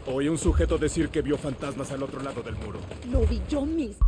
Oí un sujeto decir que vio fantasmas al otro lado del muro. Lo vi yo mismo.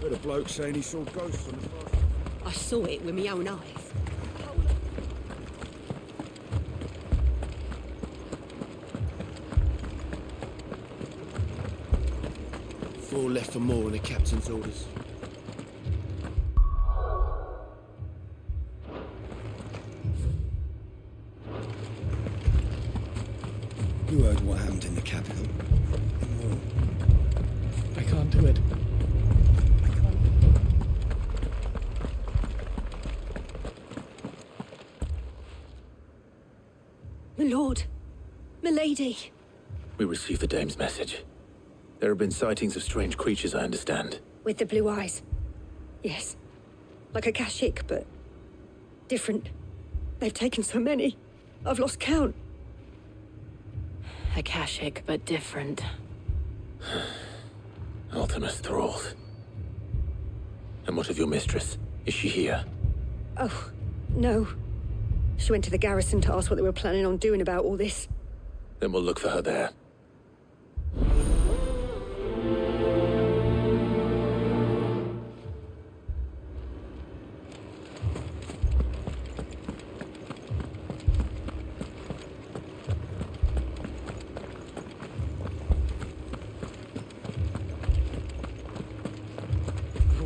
Heard a bloke saying he saw ghosts on the far. I saw it with my own eyes. Four left for more on the captain's orders. You heard what happened in the capital. I can't do it. My lord, milady. We received the dame's message. There have been sightings of strange creatures, I understand. With the blue eyes. Yes. Like a Kashyyyk, but different. They've taken so many. I've lost count. A Kashyyyk, but different. Ultimus thralls. And what of your mistress? Is she here? Oh, no. She went to the garrison to ask what they were planning on doing about all this. Then we'll look for her there.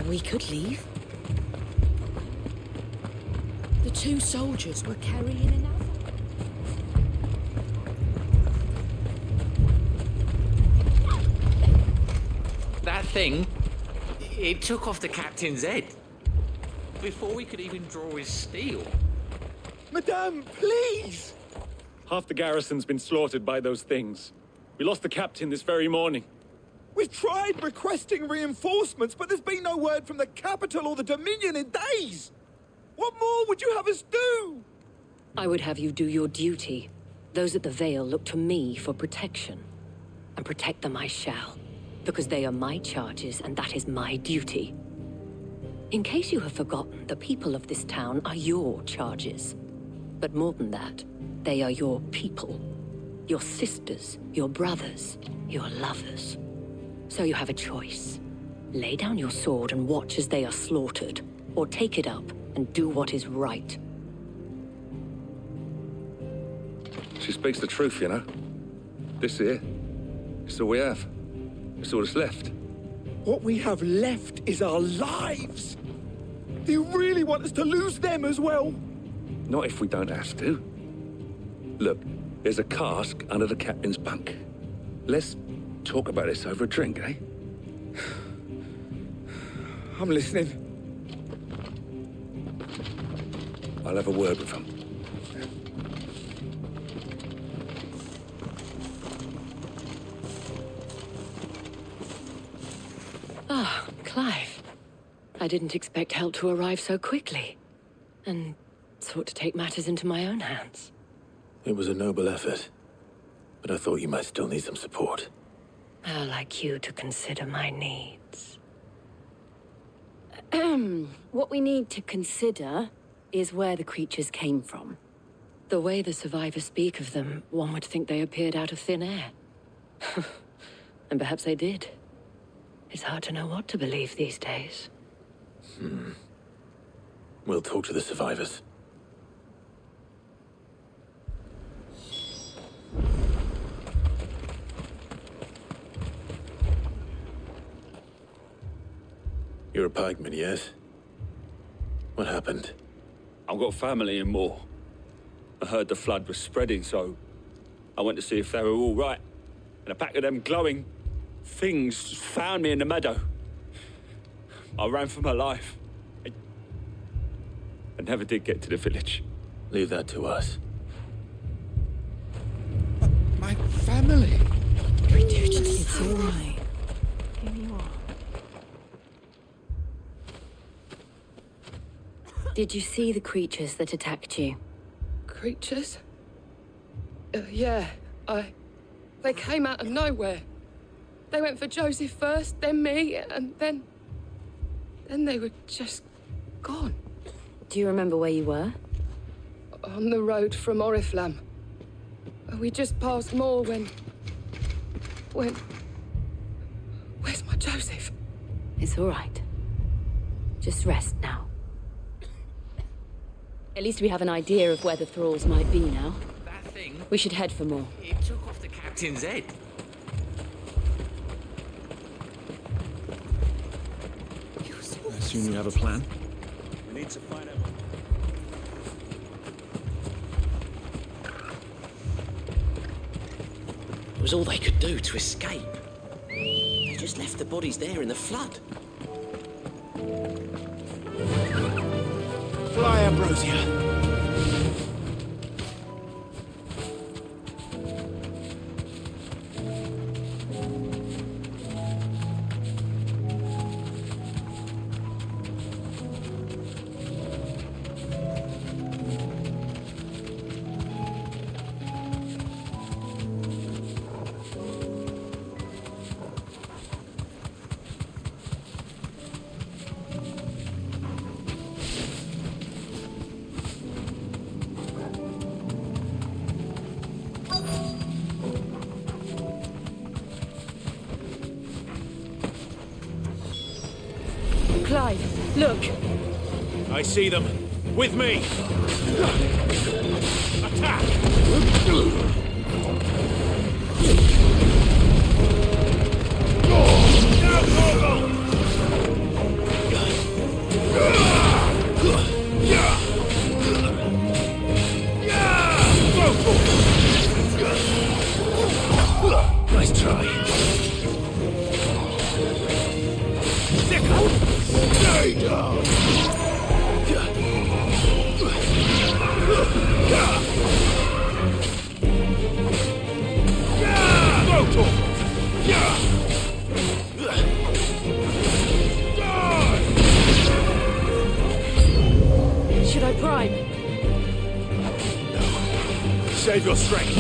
We could leave. The two soldiers were carrying another. That thing, it took off the captain's head. Before we could even draw his steel. Madame, please! Half the garrison's been slaughtered by those things. We lost the captain this very morning. We've tried requesting reinforcements, but there's been no word from the capital or the Dominion in days! What more would you have us do? I would have you do your duty. Those at the Vale look to me for protection. And protect them I shall. Because they are my charges, and that is my duty. In case you have forgotten, the people of this town are your charges. But more than that, they are your people. Your sisters, your brothers, your lovers. So you have a choice. Lay down your sword and watch as they are slaughtered, or take it up and do what is right. She speaks the truth, you know. This here, it's all we have. It's all that's left. What we have left is our lives. Do you really want us to lose them as well? Not if we don't have to. Look, there's a cask under the captain's bunk. Let's talk about this over a drink, eh? I'm listening. I'll have a word with him. Ah, Clive. I didn't expect help to arrive so quickly, and sought to take matters into my own hands. It was a noble effort, but I thought you might still need some support. How like you to consider my needs. What we need to consider is where the creatures came from. The way the survivors speak of them, one would think they appeared out of thin air. And perhaps they did. It's hard to know what to believe these days. We'll talk to the survivors. You're a pikeman, yes? What happened? I've got family in Moor. I heard the flood was spreading, so I went to see if they were all right. And a pack of them glowing things found me in the meadow. I ran for my life. I never did get to the village. Leave that to us. My family. It's all right. Here you are. Did you see the creatures that attacked you? Creatures? Yeah, They came out of nowhere. They went for Joseph first, then me, and then they were just gone. Do you remember where you were? On the road from Oriflamme. We just passed Moor when... Where's my Joseph? It's all right. Just rest now. At least we have an idea of where the thralls might be now. That thing... We should head for more. It took off the captain's head. I assume you have a plan? We need to find out. It was all they could do to escape. They just left the bodies there in the flood. Fly, Ambrosia. Clive, look! I see them. With me. Attack! Nice try. Stay down! Should I prime? No. Save your strength.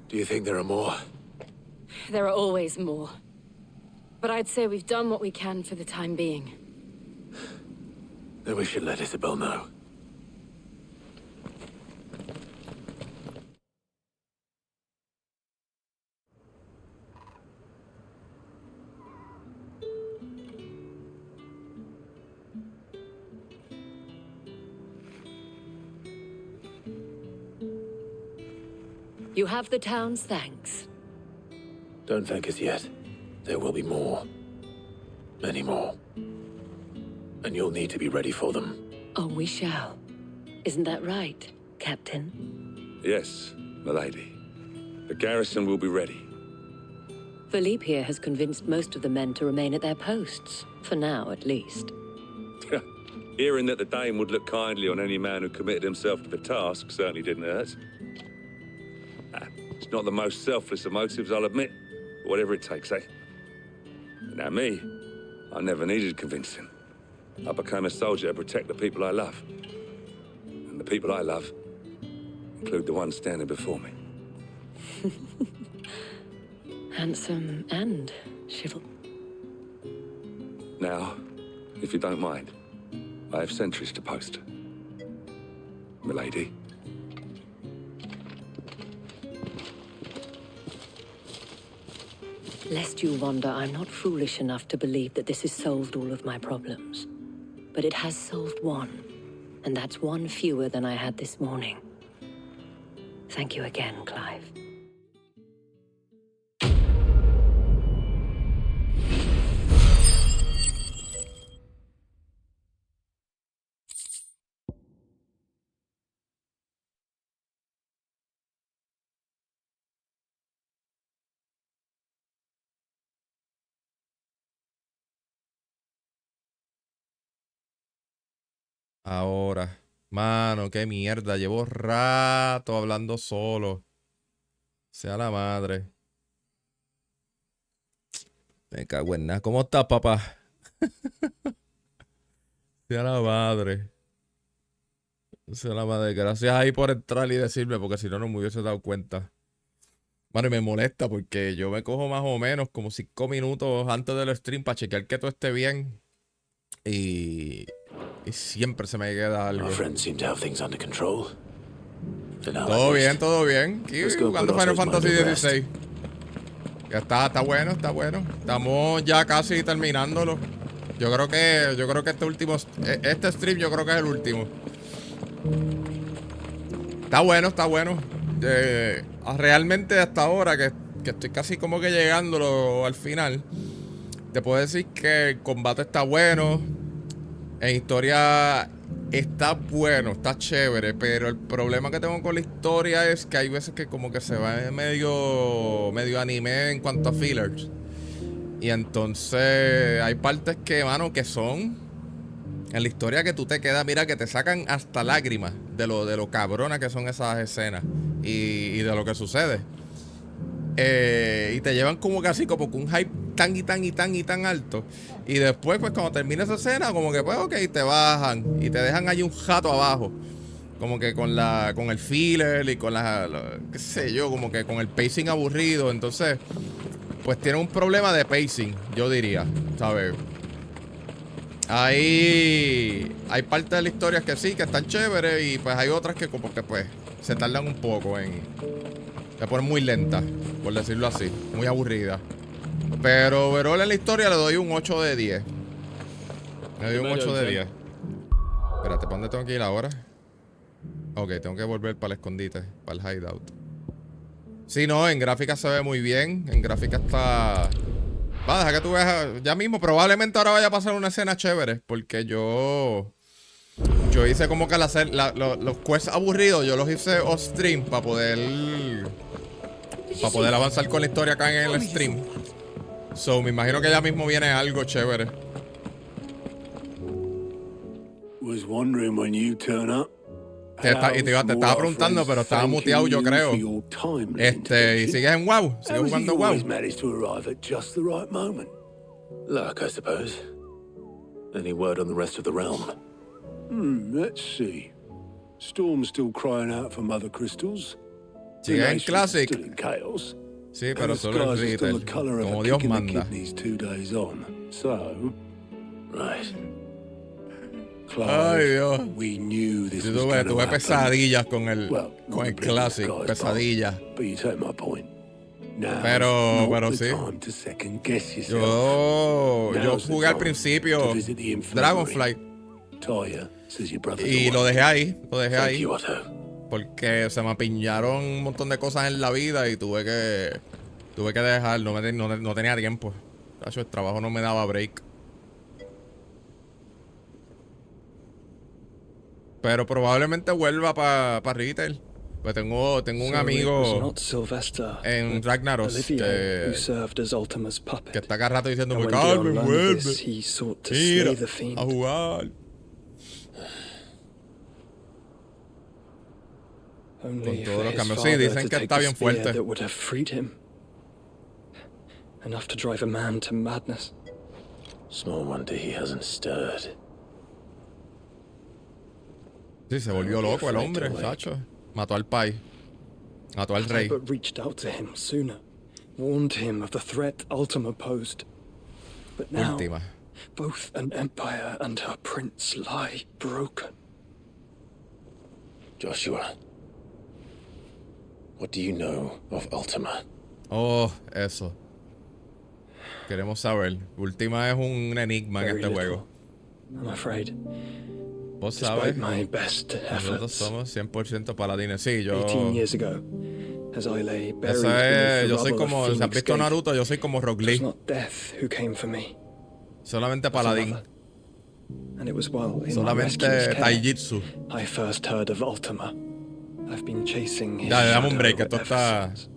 Do you think there are more? There are always more. But I'd say we've done what we can for the time being. Then we should let Isabel know. You have the town's thanks. Don't thank us yet. There will be more. Many more. And you'll need to be ready for them. Oh, we shall. Isn't that right, Captain? Yes, milady. The garrison will be ready. Philippe here has convinced most of the men to remain at their posts. For now, at least. Hearing that the Dame would look kindly on any man who committed himself to the task certainly didn't hurt. It's not the most selfless of motives, I'll admit. But whatever it takes, eh? Now me, I never needed convincing. I became a soldier to protect the people I love. And the people I love include the ones standing before me. Handsome and chivalrous. Now, if you don't mind, I have sentries to post. Milady. Lest you wonder, I'm not foolish enough to believe that this has solved all of my problems. But it has solved one, and that's one fewer than I had this morning. Thank you again, Clive. Ahora, mano, qué mierda. Llevo rato hablando solo. Sea la madre. Me cago en nada. ¿Cómo estás, papá? Sea la madre. Sea la madre. Gracias ahí por entrar y decirme, porque si no, no me hubiese dado cuenta. Bueno, y me molesta porque yo me cojo más o menos como 5 minutos antes del stream para chequear que todo esté bien. Y siempre se me queda algo. Todo bien, todo bien. Aquí jugando Final Fantasy XVI. Ya está bueno, está bueno. Estamos ya casi terminándolo. Yo creo que este stream yo creo que es el último. Está bueno, está bueno. Realmente hasta ahora que estoy casi como que llegándolo al final, te puedo decir que el combate está bueno. En historia está bueno, está chévere, pero el problema que tengo con la historia es que hay veces que como que se va medio anime en cuanto a fillers. Y entonces hay partes que, mano, que son en la historia que tú te quedas, mira, que te sacan hasta lágrimas de lo cabrona que son esas escenas y de lo que sucede. Y te llevan como casi como con un hype tan alto. Y después, pues cuando termina esa escena, como que pues ok, te bajan y te dejan ahí un jato abajo. Como que con el filler y con qué sé yo, como que con el pacing aburrido. Entonces, pues tiene un problema de pacing, yo diría, ¿sabes? Hay partes de la historia que sí, que están chéveres. Y pues hay otras que como que pues se tardan un poco se ponen muy lenta, por decirlo así, muy aburrida. Pero overall en la historia le doy un 8 de 10. Le doy un 8 de 10. Espérate, ¿para dónde tengo que ir ahora? Ok, tengo que volver para el escondite, para el hideout. Sí, no, en gráfica se ve muy bien. En gráfica está... Va, deja que tú veas ya mismo. Probablemente ahora vaya a pasar una escena chévere, porque yo hice como que los quests aburridos, yo los hice off stream para poder avanzar con la historia acá en el stream. So, me imagino que ya mismo viene algo chévere. Was wondering when you turn up. Te estaba preguntando, pero estaba muteado, yo creo. Y sigues en WoW, sigues jugando WoW. Luck, I suppose. Any word on the rest of the realm? Let's see. Storm's still crying out for mother crystals. Sí, en Relations Classic. still in chaos. Sí, pero And the solo en skies are still Riddle, the colour of como a Dios kick in the manda. kidneys 2 days on. So, right. Ay, Dios. We knew this Yo was tuve gonna happen. pesadillas con el not Classic, guys, pesadillas. But you take my point. Now Pero sí. time to second guess yourself. Yo jugué al principio Dragonflight Taya says your brother y lo dejé ahí, Thank you, Otto. porque se me apiñaron un montón de cosas en la vida y tuve que dejar, no tenía tiempo. El trabajo no me daba break. Pero probablemente vuelva para retail. Pues tengo un amigo en Ragnaros que está cada rato diciendo Carmen, vuelve. Mira, a jugar. Con todos los cambios. Sí, dicen que está bien fuerte. Enough to drive a man to madness. Small wonder he hasn't stirred. Sí, se volvió loco el hombre, Sacho. Mató al pai. Mató al rey. But reached out to him sooner, warned him of the threat Ultima posed. But now, Última. both an empire and her prince lie broken. Joshua, what do you know of Ultima? Oh, eso. Queremos saber. Última es un enigma en este juego. I'm afraid. Vos sabes. Despite my best Nosotros efforts. somos 100% paladines. Sí, yo. 18 years ago, as I lay buried Eso beneath es. the Yo soy rubble of como. Si has Phoenix visto Gate, Naruto, yo soy como Rock it was Lee. not death who came for me, Solamente paladín. and it was while in my Solamente rescuer's care, taijutsu. I first heard of Ultima. I've been chasing his Dale, dame un shadow break, que esto ever está. since.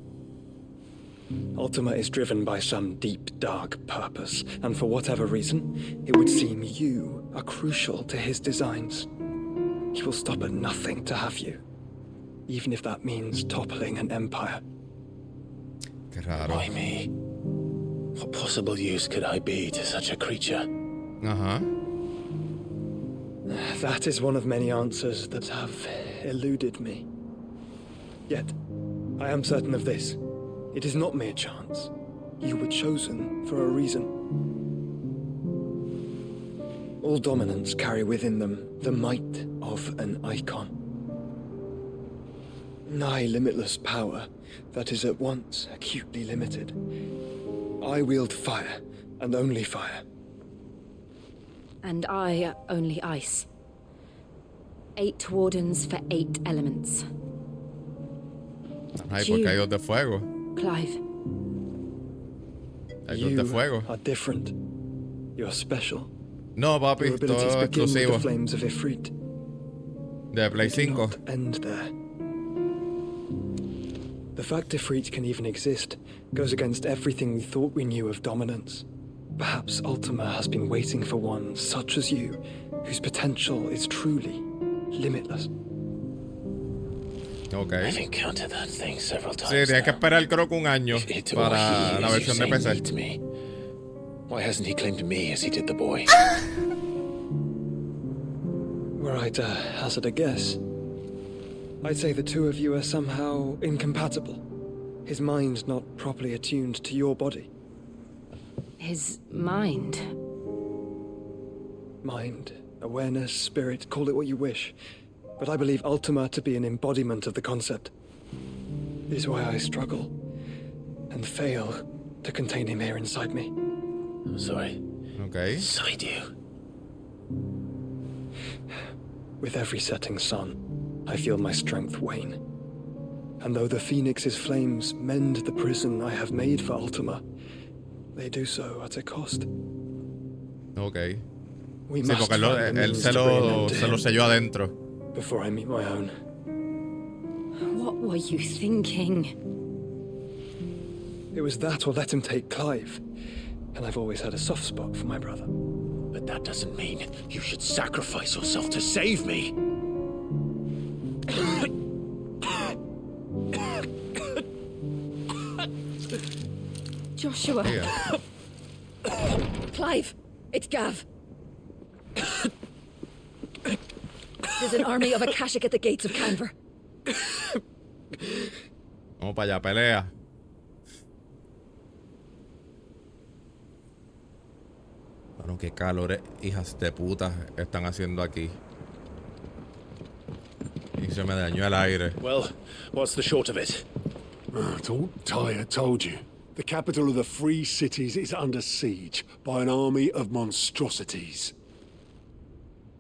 Ultima is driven by some deep, dark purpose, and for whatever reason, it would seem you are crucial to his designs. He will stop at nothing to have you, even if that means toppling an empire. Qué raro. Why me? What possible use could I be to such a creature? Ajá. That is one of many answers that have eluded me. Yet, I am certain of this. It is not mere chance. You were chosen for a reason. All dominants carry within them the might of an icon. Nigh limitless power that is at once acutely limited. I wield fire, and only fire. And I only ice. 8 wardens for 8 elements. Ay, porque hay dos de fuego. Clive. Hay dos de fuego. Are different. You're special. No, papi, Your abilities todo begin with the exclusivo. flames of Ifrit. De Play They do 5. not end there. The fact Ifrit can even exist goes against everything we thought we knew of dominance. Perhaps Ultima has been waiting for one such as you, whose potential is truly limitless. Ok. I've encountered that thing several times. Sí, tienes que esperar creo que un año It para he, la as you versión de say, PC. needs me. Why hasn't he claimed me as he did the boy? Were I to hazard a guess, I'd say the two of you are somehow incompatible. His mind not properly attuned to your body. His mind. Mind, awareness, spirit, call it what you wish. But I believe Ultima to be an embodiment of the concept. It is why I struggle and fail to contain him here inside me. I'm sorry. Okay. Inside you. With every setting sun, I feel my strength wane. And though the Phoenix's flames mend the prison I have made for Ultima, they do so at a cost. Ok. We Sí, must porque find the él means se to bring an lo, end to se lo him selló adentro. before I meet my own. What were you thinking? It was that or let him take Clive. And I've always had a soft spot for my brother. But that doesn't mean you should sacrifice yourself to save me. Joshua. Clive, it's Gav. There's an army of Akashic at the gates of Canver. Vamos para allá, pelea. Bueno, qué calores, hijas de puta, están haciendo aquí. Y se me dañó el aire. Well, what's the short of it? Tyre told you. The capital of the Free Cities is under siege by an army of monstrosities.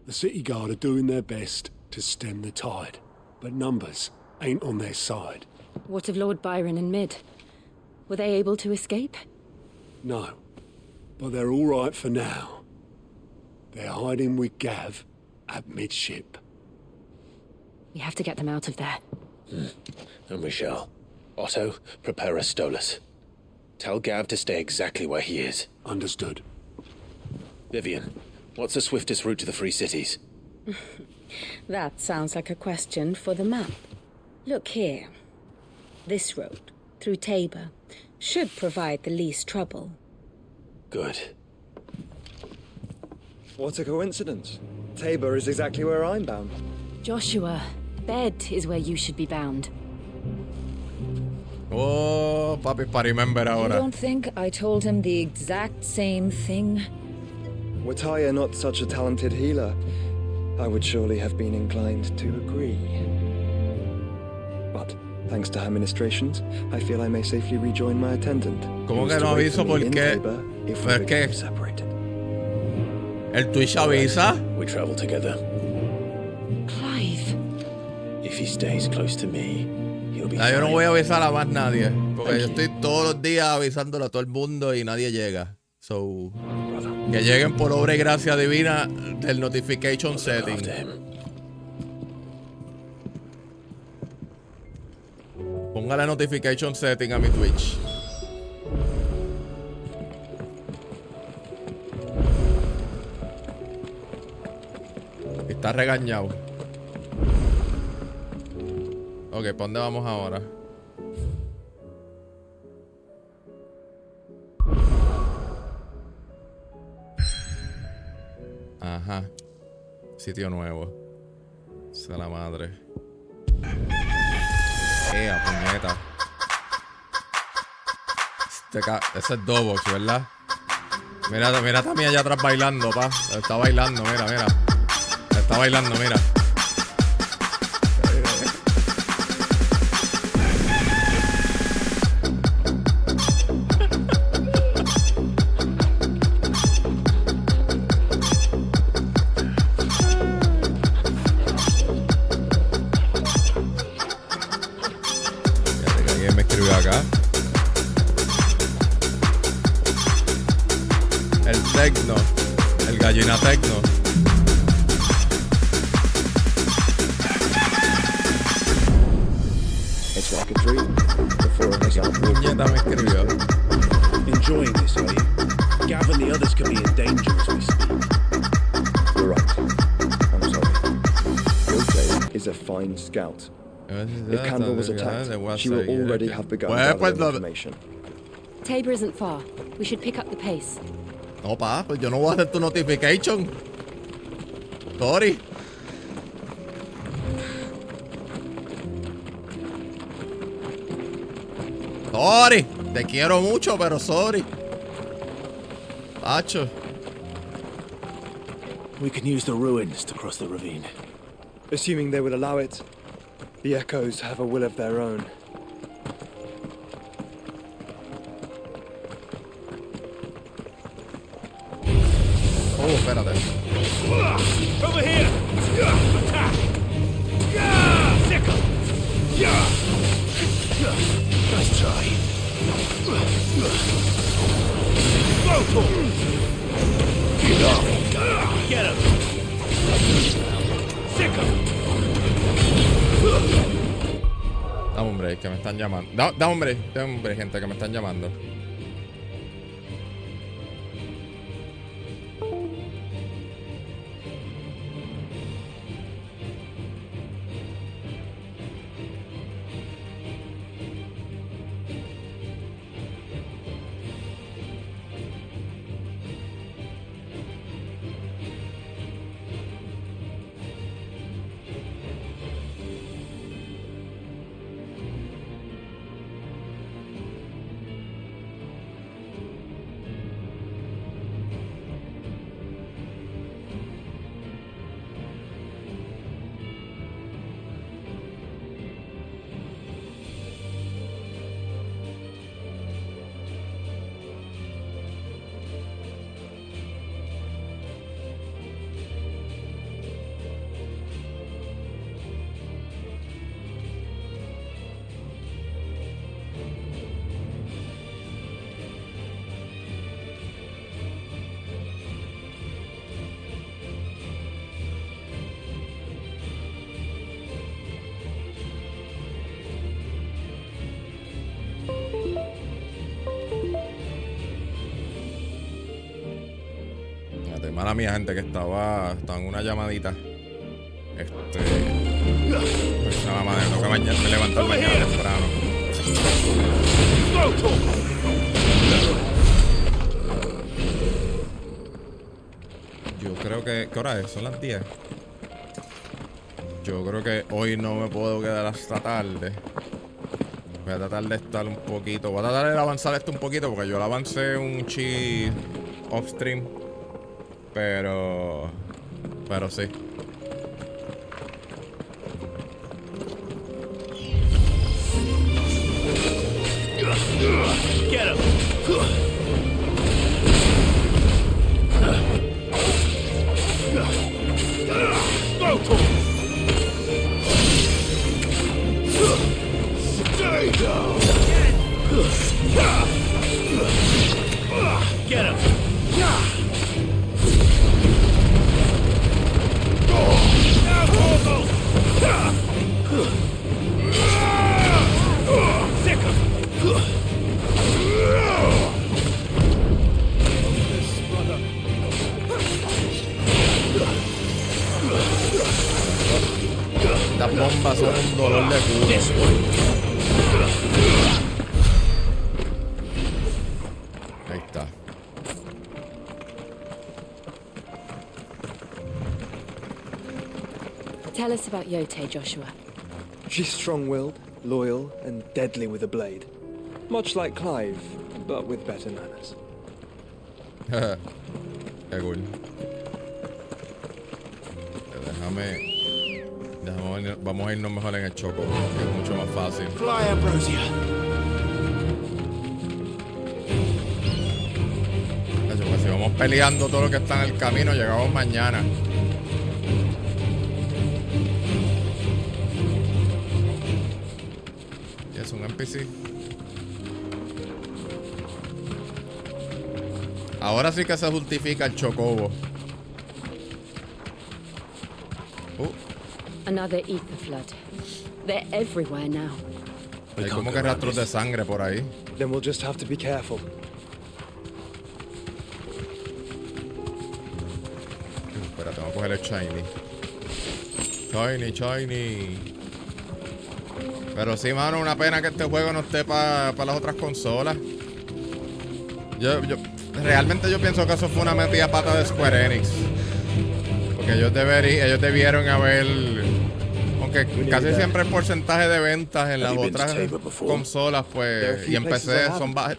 The city guard are doing their best to stem the tide, but numbers ain't on their side. What of Lord Byron and Mid? Were they able to escape? No, but they're all right for now. They're hiding with Gav at midship. We have to get them out of there. And we shall. Otto, prepare a Stolas. Tell Gav to stay exactly where he is. Understood. Vivian, what's the swiftest route to the Free Cities? That sounds like a question for the map. Look here. This road, through Tabor, should provide the least trouble. Good. What a coincidence. Tabor is exactly where I'm bound. Joshua, Bed is where you should be bound. Oh, papi, para remember You ahora. don't think I told him the exact same thing? Were Tyre not such a talented healer, I would surely have been inclined to agree. But, thanks to her ministrations, I feel I may safely rejoin my attendant. ¿Cómo who's que to no wait aviso for me por in qué? Tabor if we ¿Por become qué? separated. ¿El Twitch avisa? We travel together. Clive. If he stays close to me, he'll be Yo no fine. voy a avisar a más nadie. Porque yo estoy todos los días avisándole a todo el mundo y nadie llega. So, que lleguen por obra y gracia divina del notification setting. Póngale notification setting a mi Twitch. Está regañado. Ok, ¿para dónde vamos ahora? Ajá. Sitio nuevo. Sea la madre. Puñeta. Ese es Dobox, ¿verdad? Mira también allá atrás bailando, pa. Está bailando, mira. Está bailando, mira. ¿Alguien me escribió acá? El tecno. El gallina tecno. It's like a dream. The four of us out walking. Puñeta me escribió. Enjoying this, are you? Gav and the others could be in danger as we speak. You're right. I'm sorry. Ilse is a fine scout. If Canberra was attacked, she will already have begun gathering information. Tabor isn't far. We should pick up the pace. No, pa, pues yo no voy a hacer tu notification. Sorry. Sorry. Te quiero mucho, pero sorry. Pacho. We can use the ruins to cross the ravine. Assuming they will allow it. The Echoes have a will of their own. Oh, espérate. Over here! Attack! Sickle! Nice try. Get off! Get him! Sickle! Dame un break, que me están llamando. Dame un break, gente, que me están llamando. Mala mía, gente, que estaba en una llamadita. Es una mamá, tengo que me levantar mañana temprano. Yo creo que... ¿Qué hora es? Son las 10. Yo creo que hoy no me puedo quedar hasta tarde. Voy a tratar de estar un poquito. Voy a tratar de avanzar esto un poquito porque yo lo avancé un chi off stream. Pero sí. Get him! Stay down! Get him! Sick him! Las bombas son un dolor de culo. Ahí está. Tell us about Yote, Joshua. She's strong-willed, loyal, and deadly with a blade. Much like Clive, but with better manners. Qué cool. Vamos a irnos mejor en el Choco, que es mucho más fácil. Fly, Ambrosia. Pues si vamos peleando todo lo que está en el camino, llegamos mañana. Y es un NPC. Ahora sí que se justifica el Chocobo. Another ether flood. They're everywhere now. Hay como que rastros de sangre por ahí. Then we'll just have to be careful. Espera, tengo que coger el shiny. Shiny. Pero sí, mano, una pena que este juego no esté para las otras consolas. Realmente yo pienso que eso fue una metida pata de Square Enix. Porque ellos debieron haber... Aunque casi siempre el porcentaje de ventas en las otras consolas, pues... Y en PC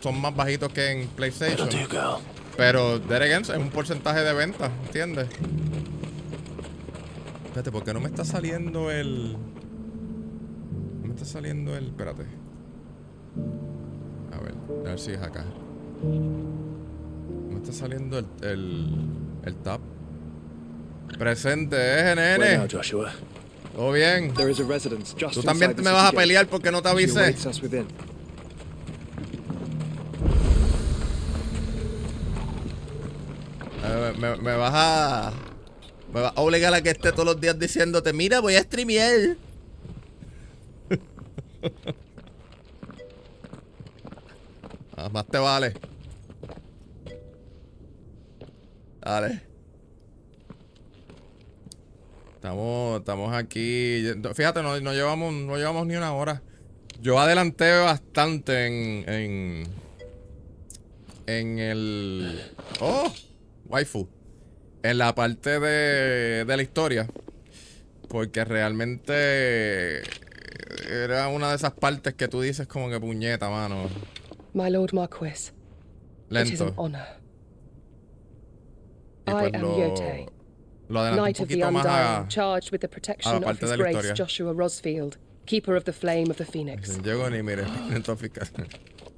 son más bajitos que en PlayStation. Pero, there again, es un porcentaje de ventas, ¿entiendes? Espérate, ¿por qué no me está saliendo el...? No me está saliendo el... Espérate. A ver si es acá. No me está saliendo el tab. Presente, nene. ¿Todo bien? ¿Tú también me vas a pelear porque no te avisé? Me vas a obligar a que esté todos los días diciéndote, mira, voy a streamear. Más te vale. Dale. Estamos aquí. Fíjate, no llevamos ni una hora. Yo adelanté bastante en el... ¡Oh! Waifu. En la parte de la historia. Porque realmente era una de esas partes que tú dices como que puñeta, mano. My Lord Marquis. Lento. It is an honor. Y I pues am Yote, lo adelanté un Knight of the poquito más Undying, charged with the protection of His Grace historia. Joshua Rosfield, Keeper of the Flame of the Phoenix. Llego ni mire,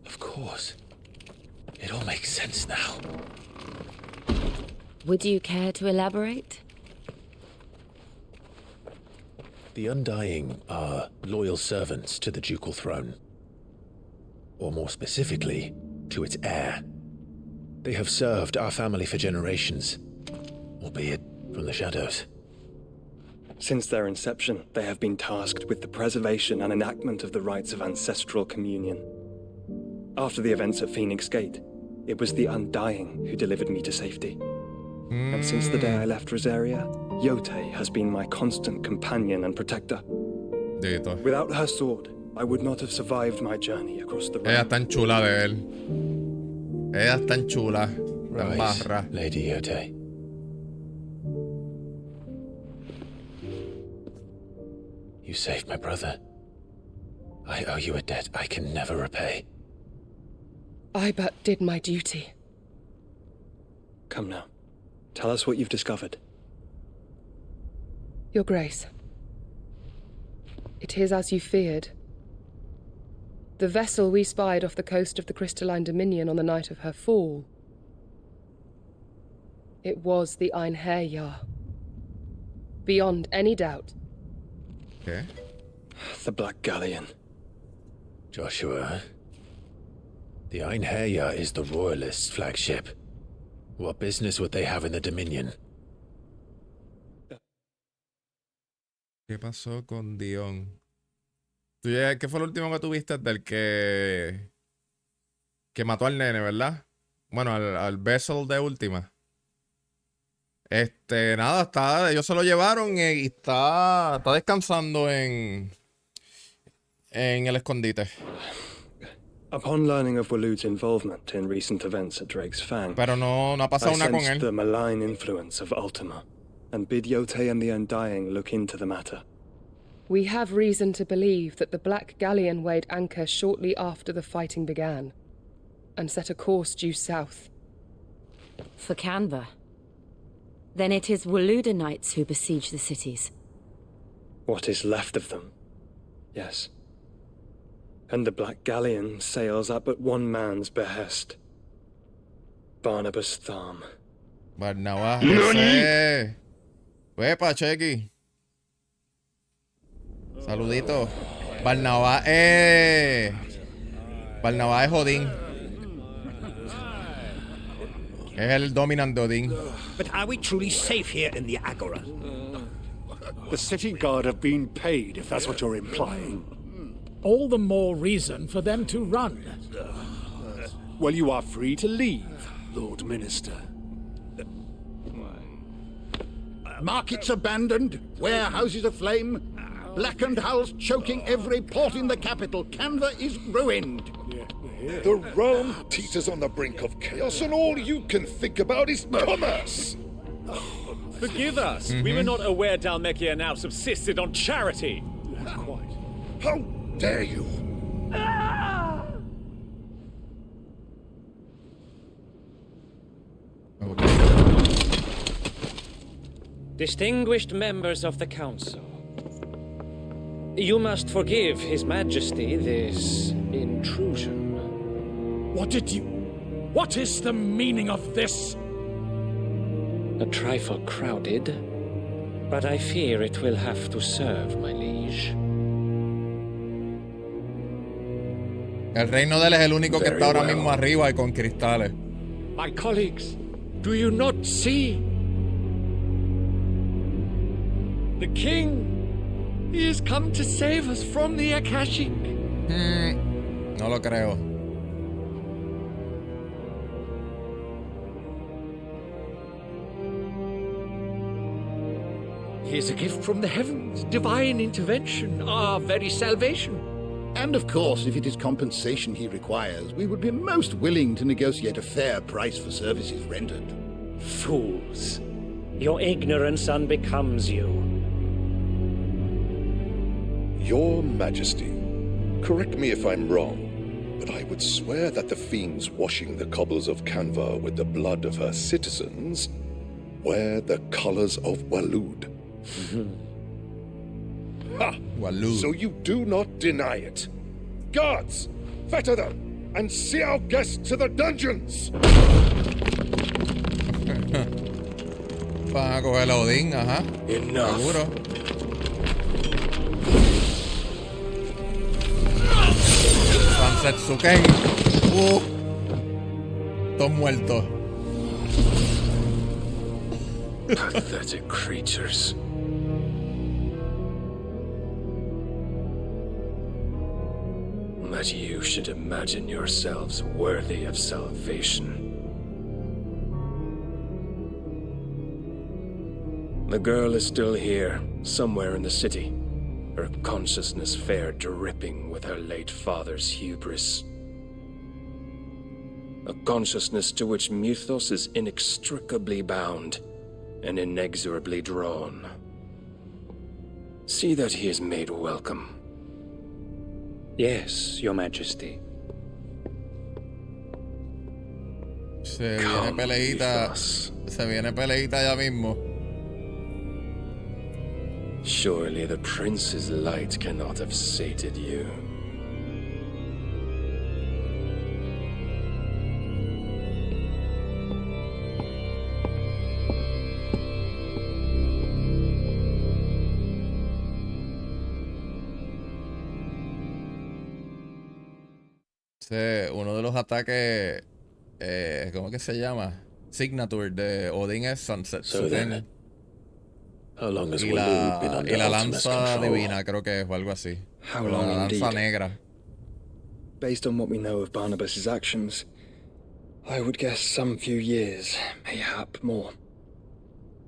Of course. It all makes sense now. Would you care to elaborate? The Undying are loyal servants to the ducal throne. Or more specifically, to its heir. They have served our family for generations, albeit from the shadows. Since their inception, they have been tasked with the preservation and enactment of the rites of ancestral communion. After the events at Phoenix Gate, it was the Undying who delivered me to safety. And since the day I left Rosaria, Yote has been my constant companion and protector. Dito. Without her sword, I would not have survived my journey across the Ella es tan chula de él. Ella es tan chula. Tan Right, barra. Lady Yote. You saved my brother. I owe you a debt I can never repay. I but did my duty. Come now. Tell us what you've discovered. Your Grace. It is as you feared. The vessel we spied off the coast of the Crystalline Dominion on the night of her fall. It was the Einherjar. Beyond any doubt. Okay. The Black Galleon. Joshua, the Einherjar is the Royalists' flagship. What business would they have in the Dominion? ¿Qué pasó con Dion? ¿Tú ya, ¿qué fue lo último que tuviste del que mató al nene, verdad? Bueno, al Vessel de última. Nada, ellos se lo llevaron y está descansando en el escondite. Upon learning of Waloed's involvement in recent events at Drake's Fang, pero no ha pasado una con él. the malign influence of Ultima, and bid Yote and the Undying look into the matter. We have reason to believe that the Black Galleon weighed anchor shortly after the fighting began, and set a course due south. For Canva. Then it is Waloed knights who besiege the cities. What is left of them? Yes. And the Black Galleon sails at but one man's behest. Barnabas Tharm. Barnabas, ese. Wepa, Chequi. Saludito. Barnabas es Odín. Es el dominant de Odín. But are we truly safe here in the Agora? The city guard have been paid, if that's what you're implying. All the more reason for them to run. Well, you are free to leave, Lord Minister. Markets abandoned, warehouses aflame, blackened hulls choking every port in the capital. Canva is ruined. The realm teeters on the brink of chaos, and all you can think about is commerce. Forgive us. We were not aware Dhalmekia now subsisted on charity. Quite. How dare you? Distinguished members of the Council, you must forgive His Majesty this intrusion. What is the meaning of this? A trifle crowded, but I fear it will have to serve, my liege. El reino de él es el único que está ahora mismo arriba y con cristales. My colleagues, do you not see? The king, he has come to save us from the Akashic. No lo creo. He is a gift from the heavens, divine intervention, our very salvation. And of course, if it is compensation he requires, we would be most willing to negotiate a fair price for services rendered. Fools. Your ignorance unbecomes you. Your Majesty, correct me if I'm wrong, but I would swear that the fiends washing the cobbles of Canva with the blood of her citizens wear the colors of Waloed. Ha! Waloed. So you do not deny it. Guards, fetter them and see our guests to the dungeons. Van a coger a Odín, ajá. Enough. Seguro. Sansetsuken. Todos muertos. Pathetic creatures. That you should imagine yourselves worthy of salvation. The girl is still here, somewhere in the city. Her consciousness fair dripping with her late father's hubris. A consciousness to which Mythos is inextricably bound and inexorably drawn. See that he is made welcome. Yes, Your Majesty. Se viene peleita ya mismo. Surely the prince's light cannot have sated you. Uno de los ataques, ¿cómo que se llama? Signature de Odín es Sunset Supreme. How long has y Walloon been under la Ultima's lanza control? divina, creo que es o algo así. How O long la lanza indeed? negra. Based on what we know of Barnabas's actions, I would guess some few years, mayhap more.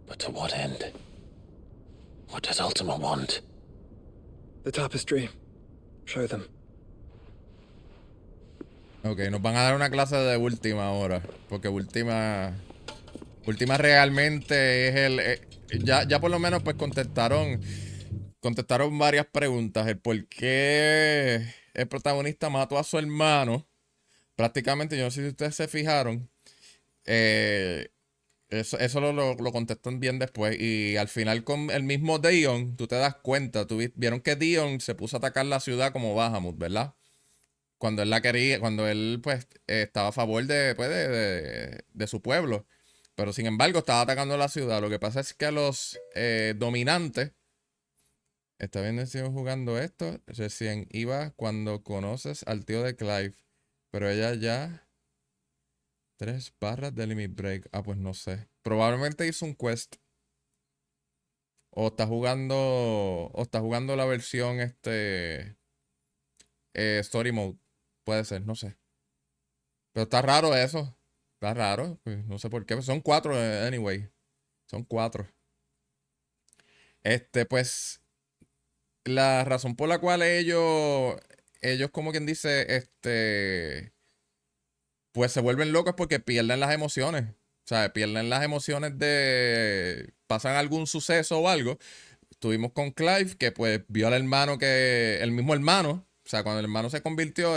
But to what end? What does Ultima want? The tapestry. Show them. Ok, nos van a dar una clase de Última ahora. Porque Última realmente es el... ya por lo menos pues contestaron varias preguntas. El por qué el protagonista mató a su hermano. Prácticamente, yo no sé si ustedes se fijaron. Eso lo contestan bien después. Y al final con el mismo Dion, tú te das cuenta. Vieron que Dion se puso a atacar la ciudad como Bahamut, ¿verdad? Cuando él la quería, cuando él pues estaba a favor de su pueblo. Pero sin embargo estaba atacando la ciudad. Lo que pasa es que a los dominantes, está bien decir jugando esto, recién iba cuando conoces al tío de Clive. Pero ella ya 3 barras de Limit Break. Ah, pues no sé. Probablemente hizo un quest. O está jugando la versión Story Mode. Puede ser, no sé. Pero está raro eso. Está raro. Pues no sé por qué. Son 4 anyway. Son 4. Pues la razón por la cual ellos como quien dice, pues se vuelven locos porque pierden las emociones. O sea, pierden las emociones de... pasan algún suceso o algo. Estuvimos con Clive, que pues vio al hermano el mismo hermano. O sea, cuando el hermano se convirtió,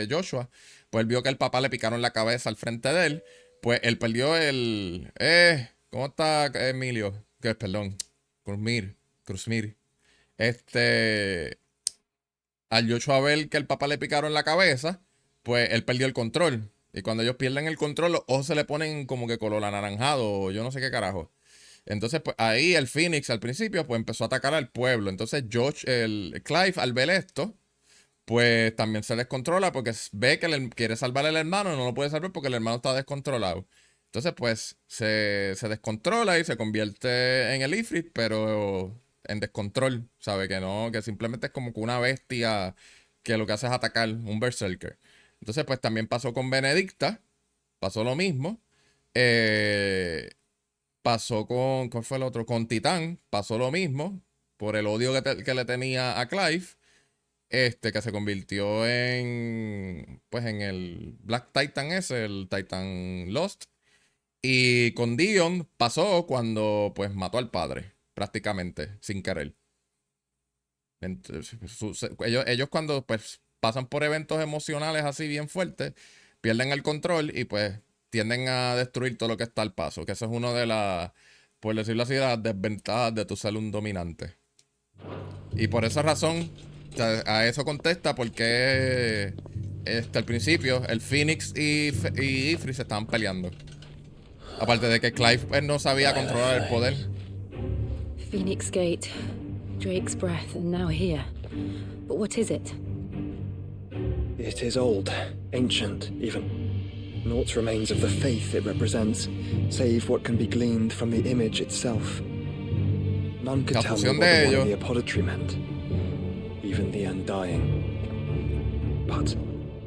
Joshua, pues él vio que el papá le picaron la cabeza al frente de él. Pues él perdió el... ¿cómo está Emilio? Perdón. Cruzmir. Al Joshua ver que el papá le picaron la cabeza, pues él perdió el control. Y cuando ellos pierden el control, los ojos se le ponen como que color anaranjado o yo no sé qué carajo. Entonces, pues ahí el Phoenix al principio, pues empezó a atacar al pueblo. Entonces Clive, al ver esto, pues también se descontrola porque ve que quiere salvar al hermano y no lo puede salvar porque el hermano está descontrolado. Entonces, pues, se descontrola y se convierte en el Ifrit, pero en descontrol, ¿sabe? Que no, que simplemente es como que una bestia que lo que hace es atacar, un berserker. Entonces, pues, también pasó con Benedicta, pasó lo mismo. Pasó con, ¿cuál fue el otro? Con Titán, pasó lo mismo, por el odio que le tenía a Clive. Que se convirtió pues en el Black Titan el Titan Lost. Y con Dion pasó cuando pues mató al padre, prácticamente, sin querer. Entonces, ellos cuando pues pasan por eventos emocionales así bien fuertes, pierden el control y pues tienden a destruir todo lo que está al paso. Que eso es una de las, por decirlo así, las desventajas de tu ser un dominante. Y por esa razón... O sea, a eso contesta porque al principio el Phoenix y Ifrit se estaban peleando. Aparte de que Clive pues, no sabía controlar el poder. Phoenix Gate, Drake's Breath, and now here. But what is it? It is old, ancient, even. Naught remains of the faith it represents, save what can be gleaned from the image itself. None could tell me what the one in the apothecary meant. Even the Undying. But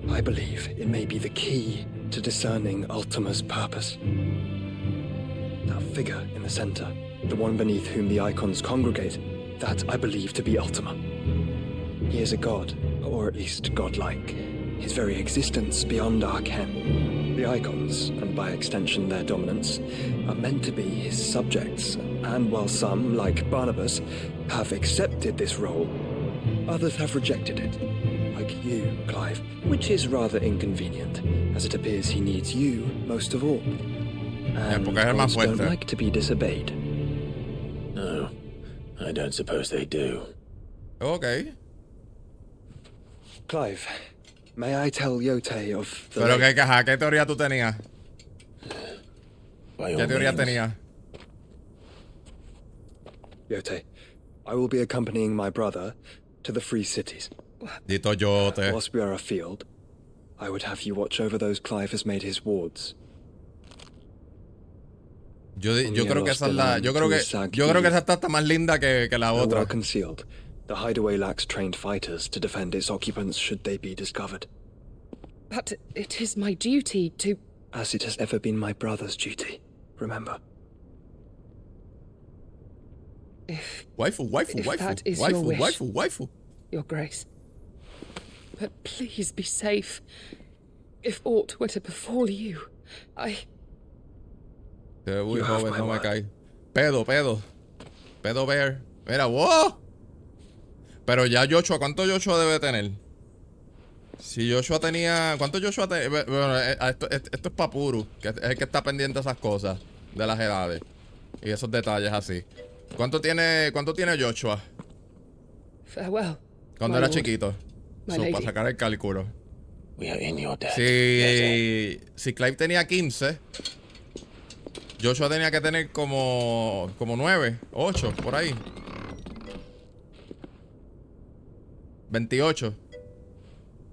I believe it may be the key to discerning Ultima's purpose. That figure in the center, the one beneath whom the Icons congregate, that I believe to be Ultima. He is a god, or at least godlike, his very existence beyond our ken. The Icons, and by extension their dominance, are meant to be his subjects, and while some, like Barnabas, have accepted this role, others have rejected it, like you, Clive, which is rather inconvenient, as it appears he needs you most of all. And gods don't like to be disobeyed. No, I don't suppose they do. Okay. Clive, may I tell Yote of the... Pero ¿qué teoría tú tenías? ¿Qué teoría tenías? Yote, I will be accompanying my brother to the Free Cities. Dito Yote. Whilst we are afield, I would have you watch over those Clive has made his wards. Yo creo que esa es la... Yo creo que esa está más linda que la otra. Well concealed. The hideaway lacks trained fighters to defend its occupants should they be discovered. But it is my duty to... As it has ever been my brother's duty, remember. If Waifu, that is your wish, waifu. Your Grace. But please be safe. If aught were to befall you, Uy, joven, no me cae. Pedo Bear. Mira, wow. Pero ya Joshua, ¿cuánto Joshua debe tener? Si Joshua tenía... ¿Cuánto Joshua tenía? Bueno, esto es Papuru, que es el que está pendiente de esas cosas, de las edades y esos detalles así. ¿Cuánto tiene Joshua? Farewell. Cuando era chiquito. Para sacar el cálculo. Si Clive tenía 15, Joshua tenía que tener como 9, 8, por ahí. 28.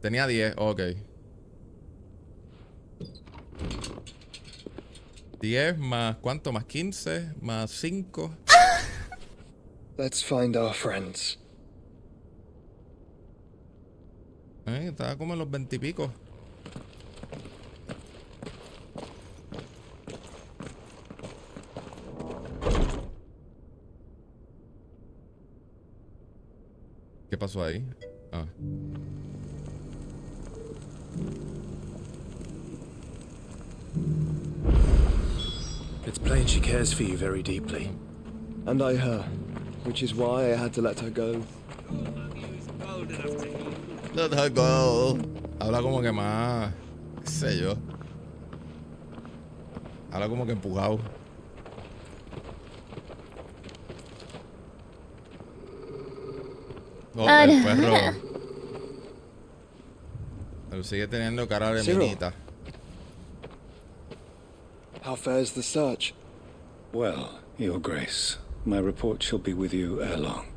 Tenía 10, ok. 10 más, ¿cuánto? Más 15, más 5. Let's find our friends. Estaba como en los 20 y pico. ¿Qué pasó ahí? Ah. It's plain she cares for you very deeply. And I her, which is why I had to let her go. Let her go. Habla como que más... qué sé yo. Habla como que empujado. Oh, el perro. Pero sigue teniendo cara de minita. How fares the search? Well, Your Grace, my report shall be with you ere long.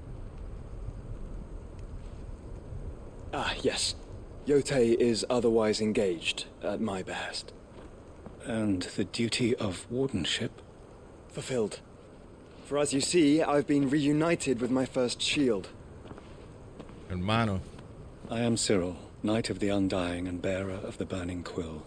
Ah, yes. Yote is otherwise engaged, at my behest. And the duty of wardenship? Fulfilled. For as you see, I've been reunited with my first shield. Hermano. I am Cyril, Knight of the Undying and bearer of the Burning Quill,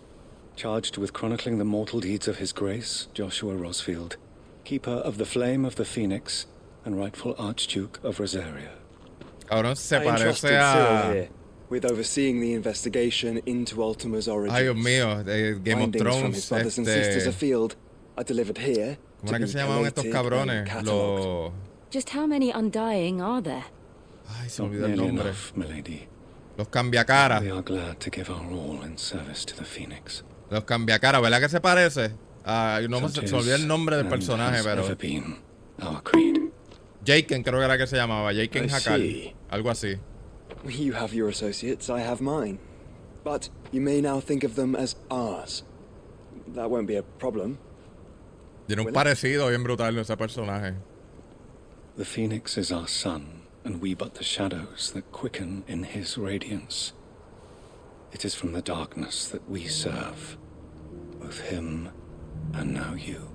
charged with chronicling the mortal deeds of His Grace, Joshua Rosfield, Keeper of the Flame of the Phoenix, and rightful Archduke of Rosaria. Cabrón, se I entrusted parece Cyril a... here with overseeing the investigation into Ultima's origins. Ay, Dios mío, de Game of Findings Thrones, from his brothers and sisters afield are delivered here. ¿Cómo era que se llamaban estos cabrones? Los... Just how many Undying are there? Ay, se me olvidó el nombre. Enough, milady. Los cambiacara. We are glad to give our all in service to the Phoenix. Los cambiacara, ¿verdad que se parece? No se me olvidó el nombre del personaje, pero... Jaken creo que era que se llamaba. Jaken Hakal. Algo así. You have your associates, I have mine. But you may now think of them as ours. That won't be a problem. Tiene un parecido bien brutal ese personaje. The Phoenix is our sun, and we but the shadows that quicken in his radiance. It is from the darkness that we serve, both him and now you.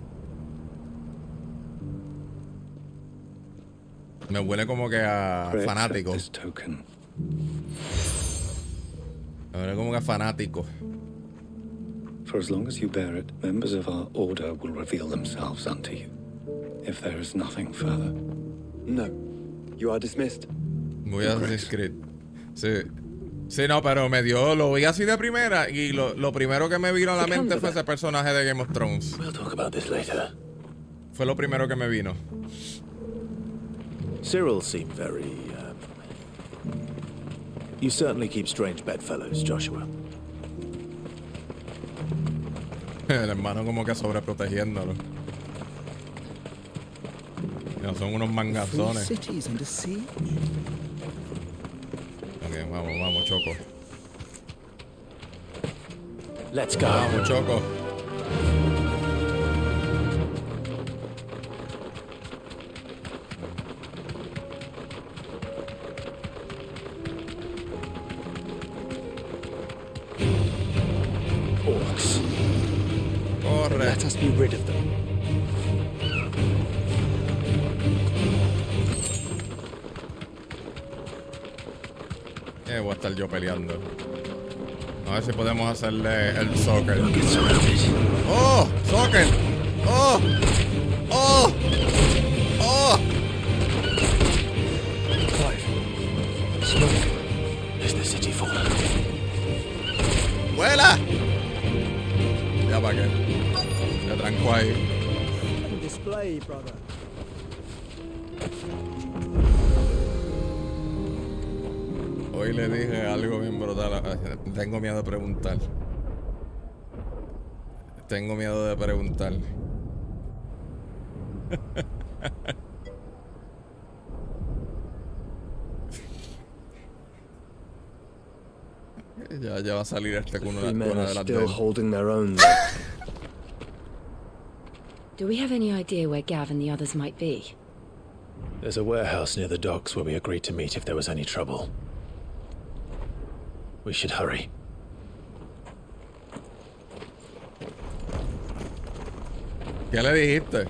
Me huele como que a fanático. Me huele como que a fanático. For as long as you bear it, members of our order will reveal themselves unto you. if there is nothing further. No. You are dismissed. Voy a Assassin's Creed. Sí. Sí, no, pero lo vi así de primera y lo primero que me vino a la mente fue ese personaje de Game of Thrones. We'll talk about this later. Fue lo primero que me vino. Cyril seemed very, You certainly keep strange bedfellows, Joshua. El hermano como que sobreprotegiéndolo. No, son unos mangazones. Ok, vamos, Choco. Let's go. Vamos, Choco. Orcs. Corre. Let us be rid of them. Voy a estar yo peleando. A ver si podemos hacerle el soccer. ¡Oh! ¡Soccer! ¡Oh! ¡Oh! ¡Oh! Smoke. Is the city fallen? ¡Vuela! Ya para qué. Se trancó ahí. Display, brother. Hoy le dije algo bien brutal. Tengo miedo de preguntar. Tengo miedo de preguntar. ya va a salir este con una Men are de las de still él. holding their own. Do we have any idea where Gav and the others might be? There's a warehouse near the docks where we agreed to meet if there was any trouble. We should hurry. ¿Qué le dijiste?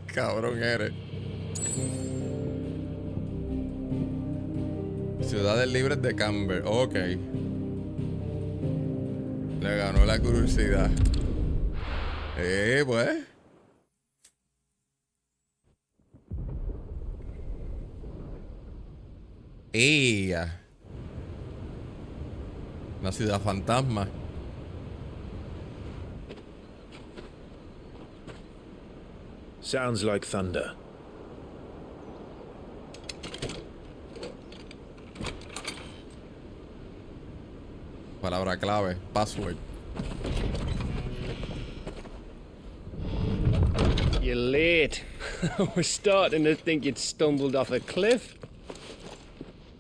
Cabrón eres. Ciudades Libres de Camber. Ok. Le ganó la curiosidad. Pues. Ella. Una ciudad fantasma. Sounds like thunder. Palabra clave. Password. You're late. We're starting to think you'd stumbled off a cliff.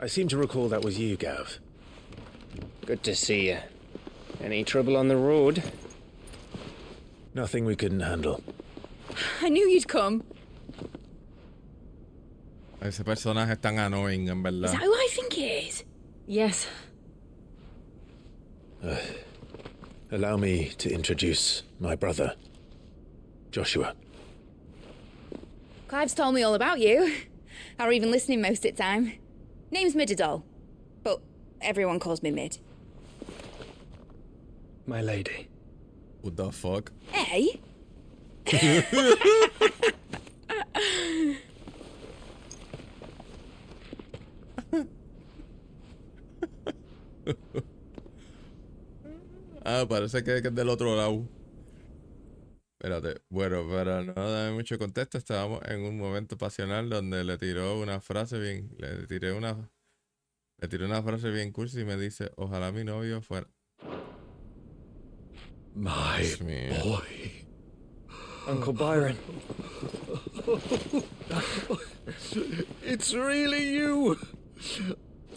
I seem to recall that was you, Gav. Good to see you. Any trouble on the road? Nothing we couldn't handle. I knew you'd come. Ese personaje es tan annoying, en verdad. Is that who I think it is? Yes. Allow me to introduce my brother, Joshua. Clive's told me all about you. Or even listening most of the time. Name's Midadol. But everyone calls me Mid. My lady. What the fuck? Hey? Parece que es del otro lado. Espérate. Bueno, para no dar mucho contexto, estábamos en un momento pasional donde le tiró una frase bien... Le tiré una frase bien cursi y me dice, ojalá mi novio fuera... My boy. Uncle Byron. It's really you.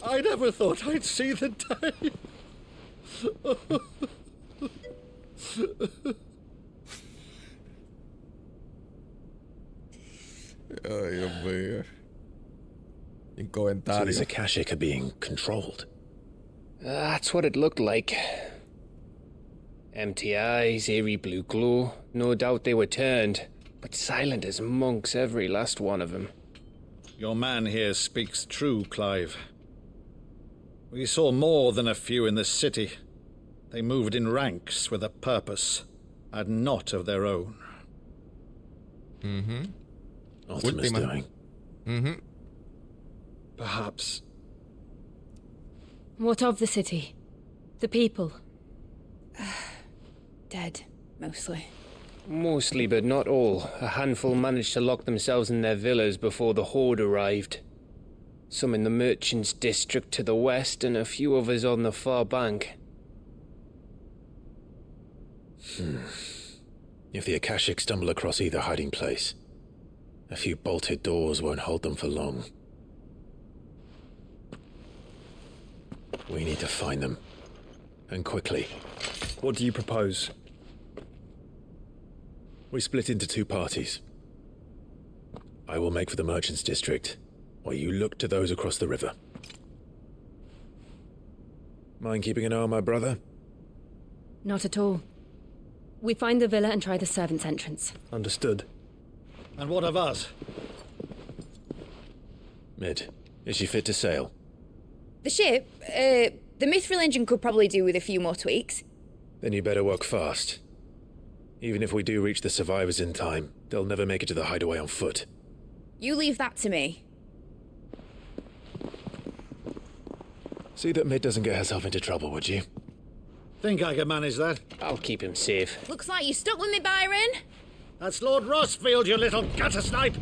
I never thought I'd see the day. Ay, Dios mío. In So comentarios. these Akashic are being controlled. That's what it looked like. Empty eyes, eerie blue glow. No doubt they were turned, but silent as monks, every last one of them. Your man here speaks true, Clive. We saw more than a few in the city. They moved in ranks with a purpose, and not of their own. Mm-hmm. Ultima's doing. Mm-hmm. Perhaps. What of the city? The people? Dead, mostly. Mostly, but not all. A handful managed to lock themselves in their villas before the Horde arrived. Some in the Merchants' District to the west, and a few others on the far bank. If the Akashic stumble across either hiding place, a few bolted doors won't hold them for long. We need to find them. And quickly. What do you propose? We split into two parties. I will make for the Merchants' District, while you look to those across the river. Mind keeping an eye on my brother? Not at all. We find the villa and try the servants' entrance. Understood. And what of us? Mid, is she fit to sail? The ship, the Mithril engine could probably do with a few more tweaks. Then you better work fast. Even if we do reach the survivors in time, they'll never make it to the hideaway on foot. You leave that to me. See that Mid doesn't get herself into trouble, would you? Think I can manage that? I'll keep him safe. Looks like you stuck with me, Byron. That's Lord Rossfield, you little gutter snipe!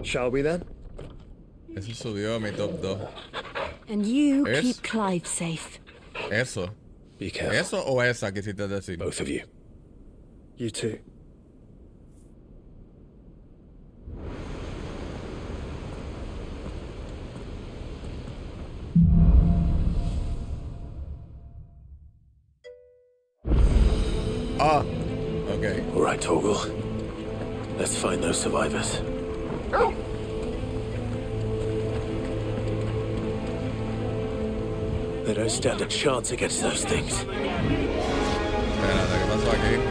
Shall we then? Eso subió a mi top 2. And you Es- keep Clive safe. Eso. Be careful. ¿Eso o esa quisiste decir? Both of you. You too. Ah, okay. All right, Torgal. Let's find those survivors. They don't stand a chance against those things. Espérate, ¿qué pasó aquí? No.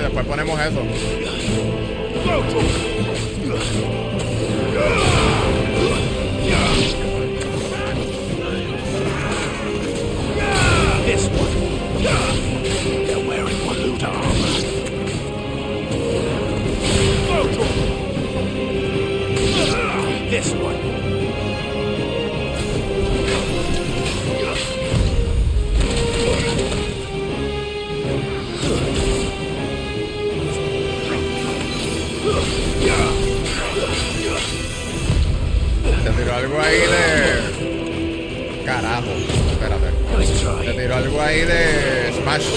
Después ponemos eso. This one. They're wearing Waluda armor. This one. Te tiró algo ahí de... Carajo, espérate. Te tiró algo ahí de Smash.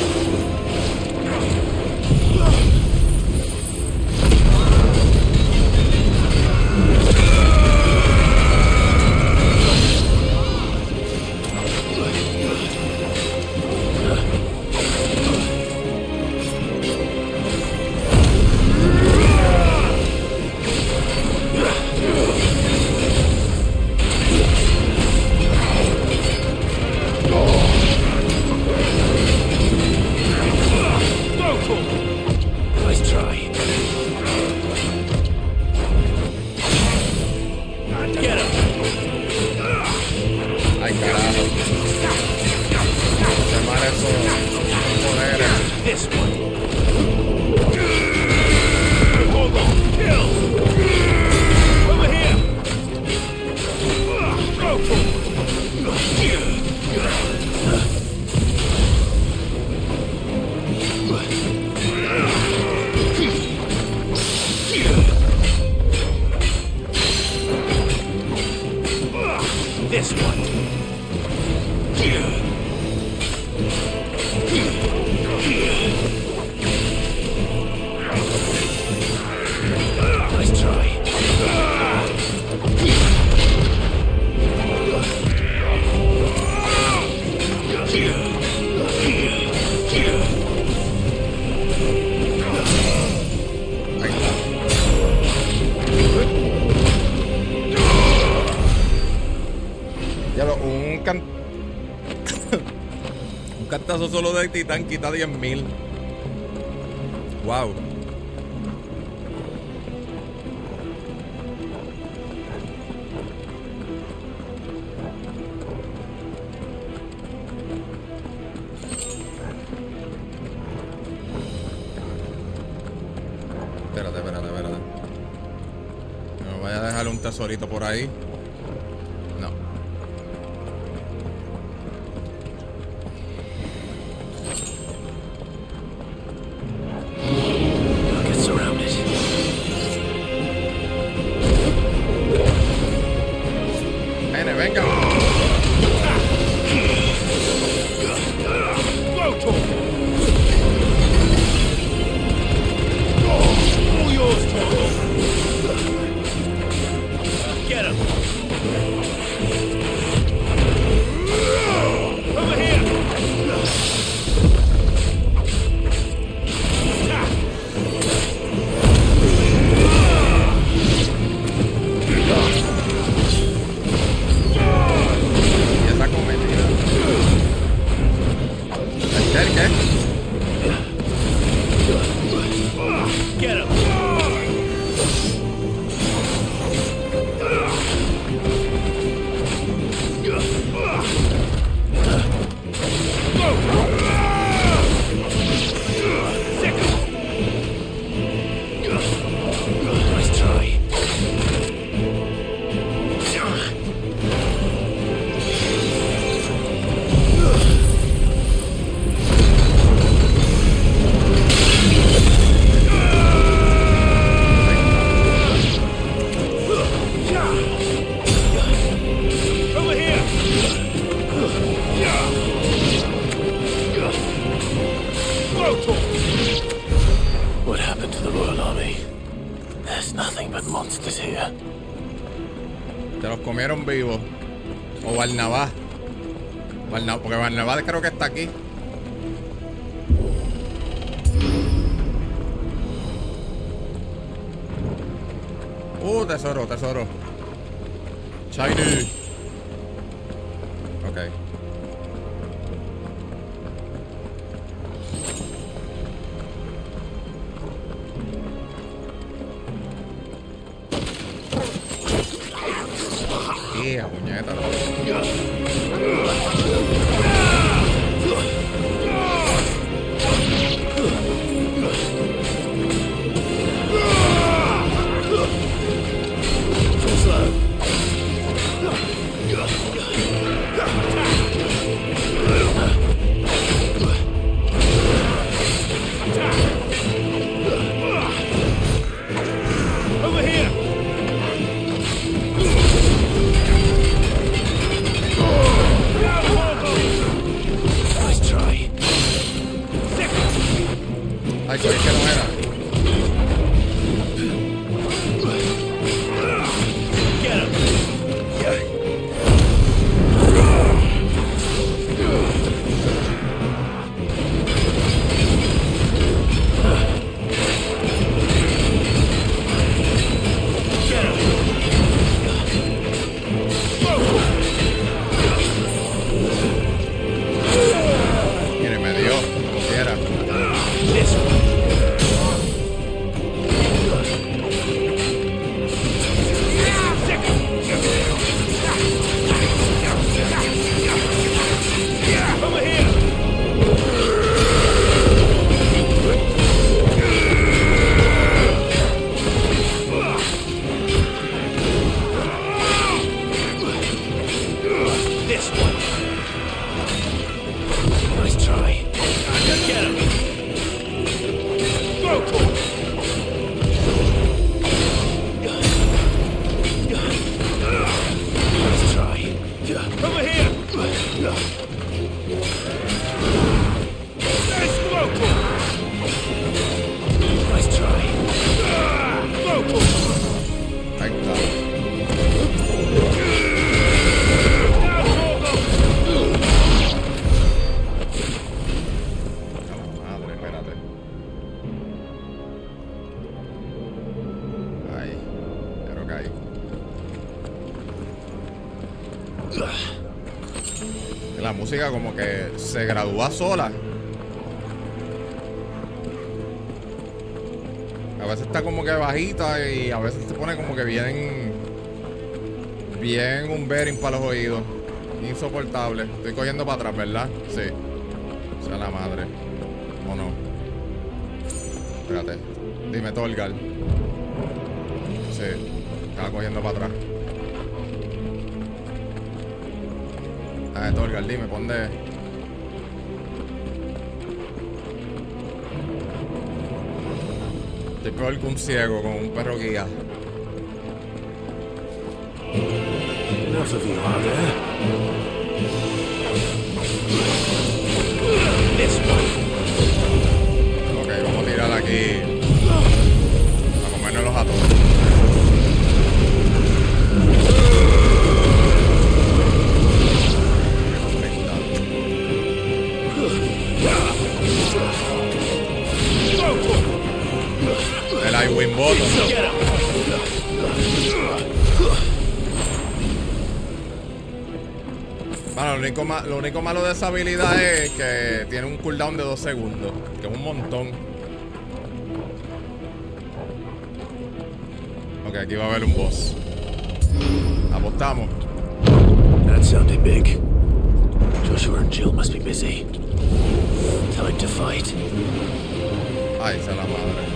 Nice try. Get him. Ay, carajo. Se mal eso. Poderes. This one. Over This one. Ya lo, un cantazo solo de titán quita 10.000. Wow. Espérate. No me vaya a dejar un tesorito por ahí. No. Get surrounded. Venga. All yours, get him. Over here. Ya está cometida. ¿Qué? Get him. Nice try. Over here. What happened to the Royal Army? There's nothing but monsters here. Te los comieron vivos. O Barnabás. Porque Barnabás creo que está aquí. Tesoro. Shiny. Ok. Puñeta. Over here. Nice try. Ay, creí que no era. Get him. Mire, me dio como quiera. This one. la música como que se gradúa sola. A veces está como que bajita y a veces se pone como que bien un bearing para los oídos. Insoportable. Estoy cogiendo para atrás, ¿verdad? Sí. O sea, la madre. ¿O no? Espérate. Dime, Torgal. Sí. Estaba cogiendo para atrás. Torgal, dime, ¿dónde? Estoy peor que un ciego con un perro guía. Enough of you, are there? This one. Ok, vamos a tirar aquí. A comernos los atones. El I-Wing Bottom. Bueno, lo único malo de esa habilidad es que tiene un cooldown de 2 segundos, que es un montón. Ok, aquí va a haber un boss. Apostamos. That sounded big. Joshua and Jill must be busy. Time to fight. Ay, esa es la madre.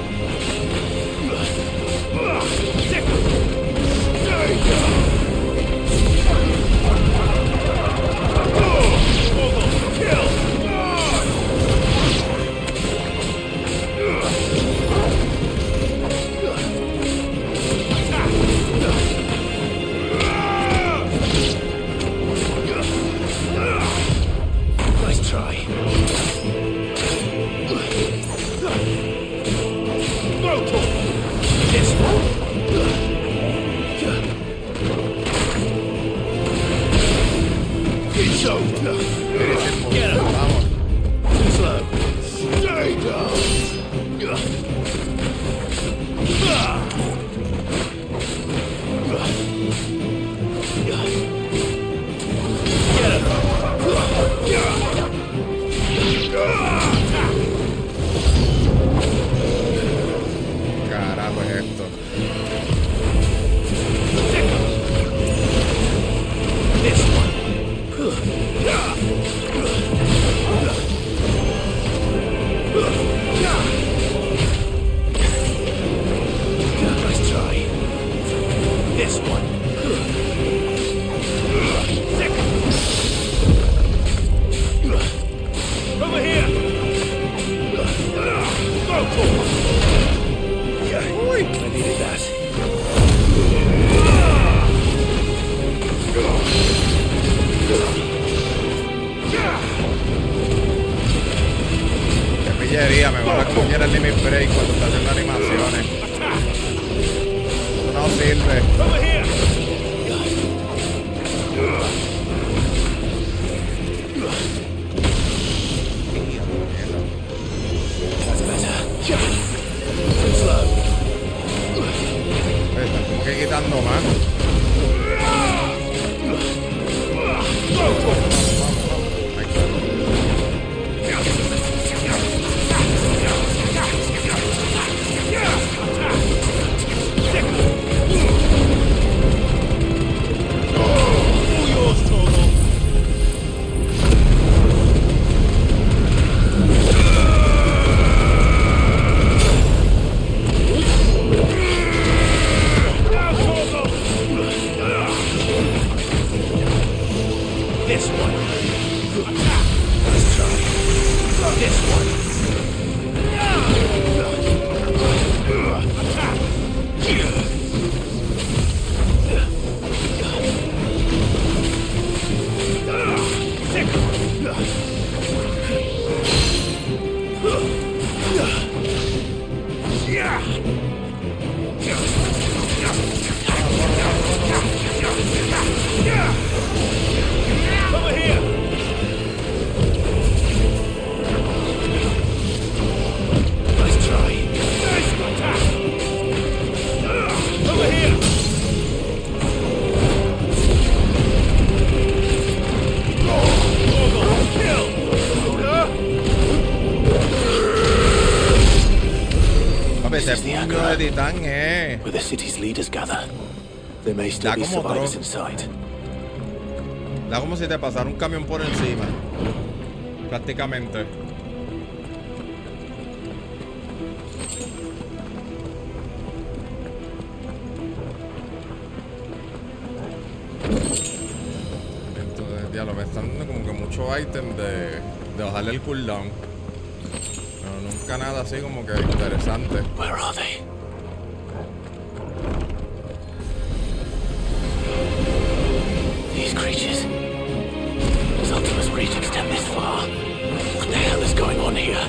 Nice try. This one. It's over. Get him. Slow. Stay down. Carajo es esto. This one. Nice try. This one. Over here. Go for it. I needed that. Qué pillería, me va a como quiera el limit break cuando está haciendo animaciones. No sirve. That's better. Too slow. Está como que quitando más. This one. Let's try. This one. Over here. Ese puño de titán, Where the city's leaders gather. There may still be survivors inside. Da como si te pasara un camión por encima. Prácticamente. Entonces, diablo, me están dando como que muchos ítems de bajarle el cooldown. Pero nunca nada así como que interesante. Where are they? These creatures. Does Ultima's reach extend this far? What the hell is going on here?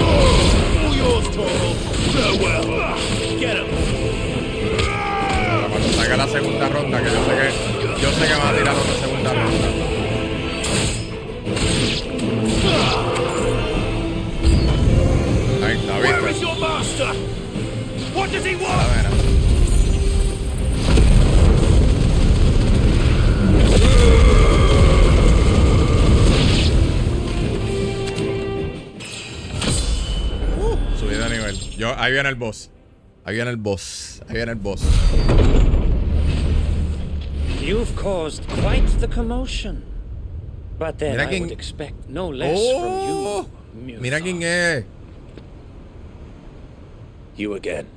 All yours, Torvald. Farewell. Get him. Cuando salga la segunda ronda, que yo sé que va a tirar otra segunda ronda. Ahí está, Where is ¿viste? your master? What does he A want? ver. Subí de nivel. Ahí viene el boss. Ahí viene el boss. Ahí viene el boss. You've caused quite the commotion. But then Mira I quién- would expect no less from you. Mira quién es. You again.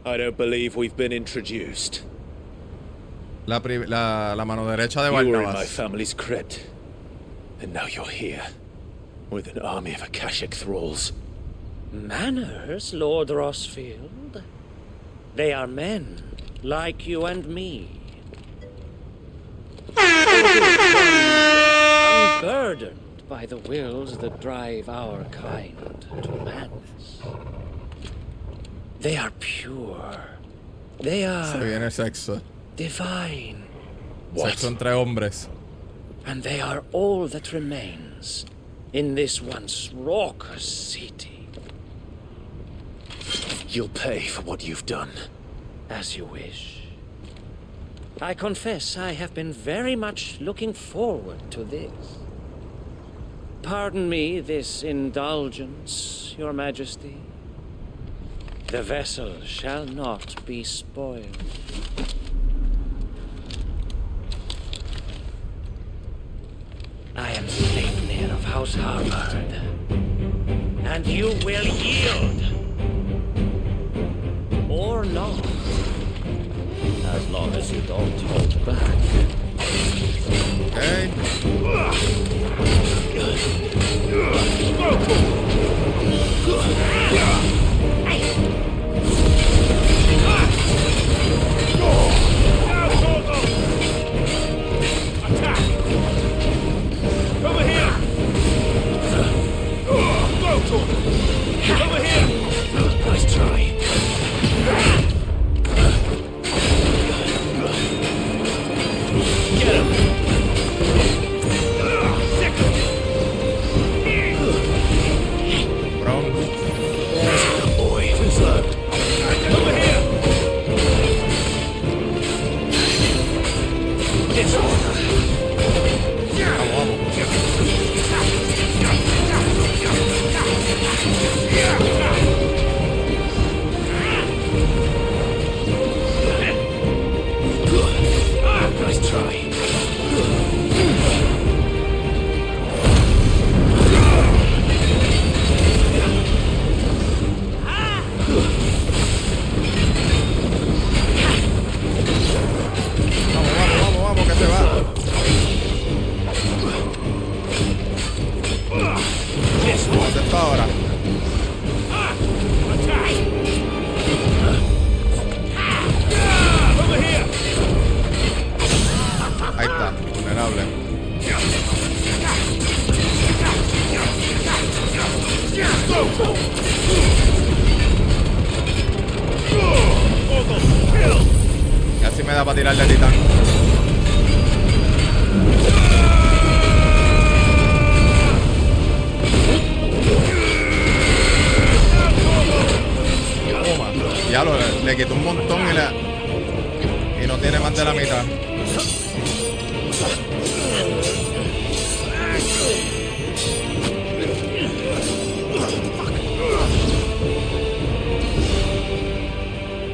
I don't believe we've been introduced. La mano derecha de You were in my Barnabas. family's crypt. And now you're here. With an army of Akashic thralls. Manners, Lord Rosfield. They are men, like you and me. Unburdened by the wills that drive our kind to madness. They are pure. They Se are viene sexo. divine. Sexo entre hombres. And they are all that remains in this once raucous city. You'll pay for what you've done. As you wish. I confess I have been very much looking forward to this. Pardon me this indulgence, Your Majesty. The vessel shall not be spoiled. I am Sleipnir of House Harvard, and you will yield. Or not. As long as you don't hold back. Okay. Over here! Go, Torvald! Over here! Nice try. Get him! Bro. Boy, who's that? Over here! This one. Nice try. Vamos, que se va. ¿Dónde está ahora? Ahí está, vulnerable. Casi me da para tirarle al titán. Toma. Y Ya le quitó un montón y no tiene más de la mitad.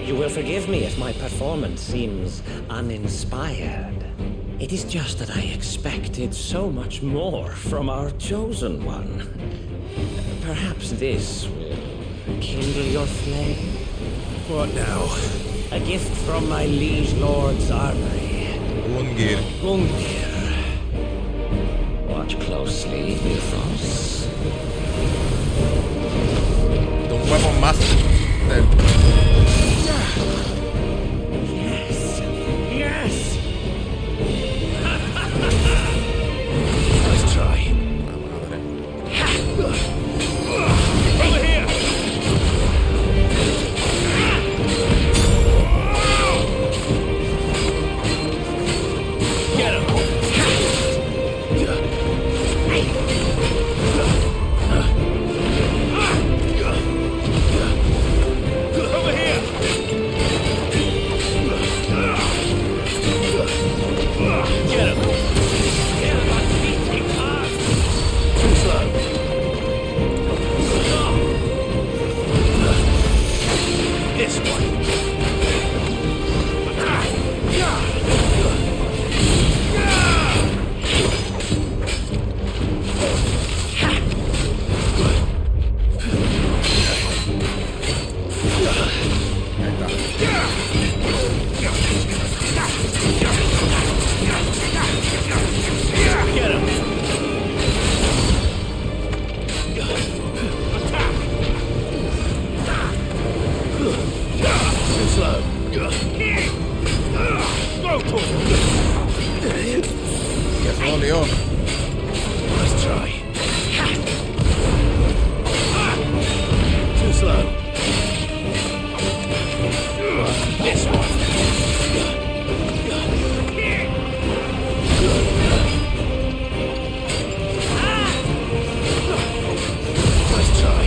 You will forgive me if my performance seems uninspired. It is just that I expected so much more from our chosen one. Perhaps this will kindle your flame. What now? A gift from my liege lord's armory. Ungir. Watch closely, Mythos. Dos huevos más. Yes! Nice try. Over here! Get him! Over here! Get him! Too slow. This one. Get him! Too slow. Ya se dolió. Nice try. Too slow. This one. Nice try.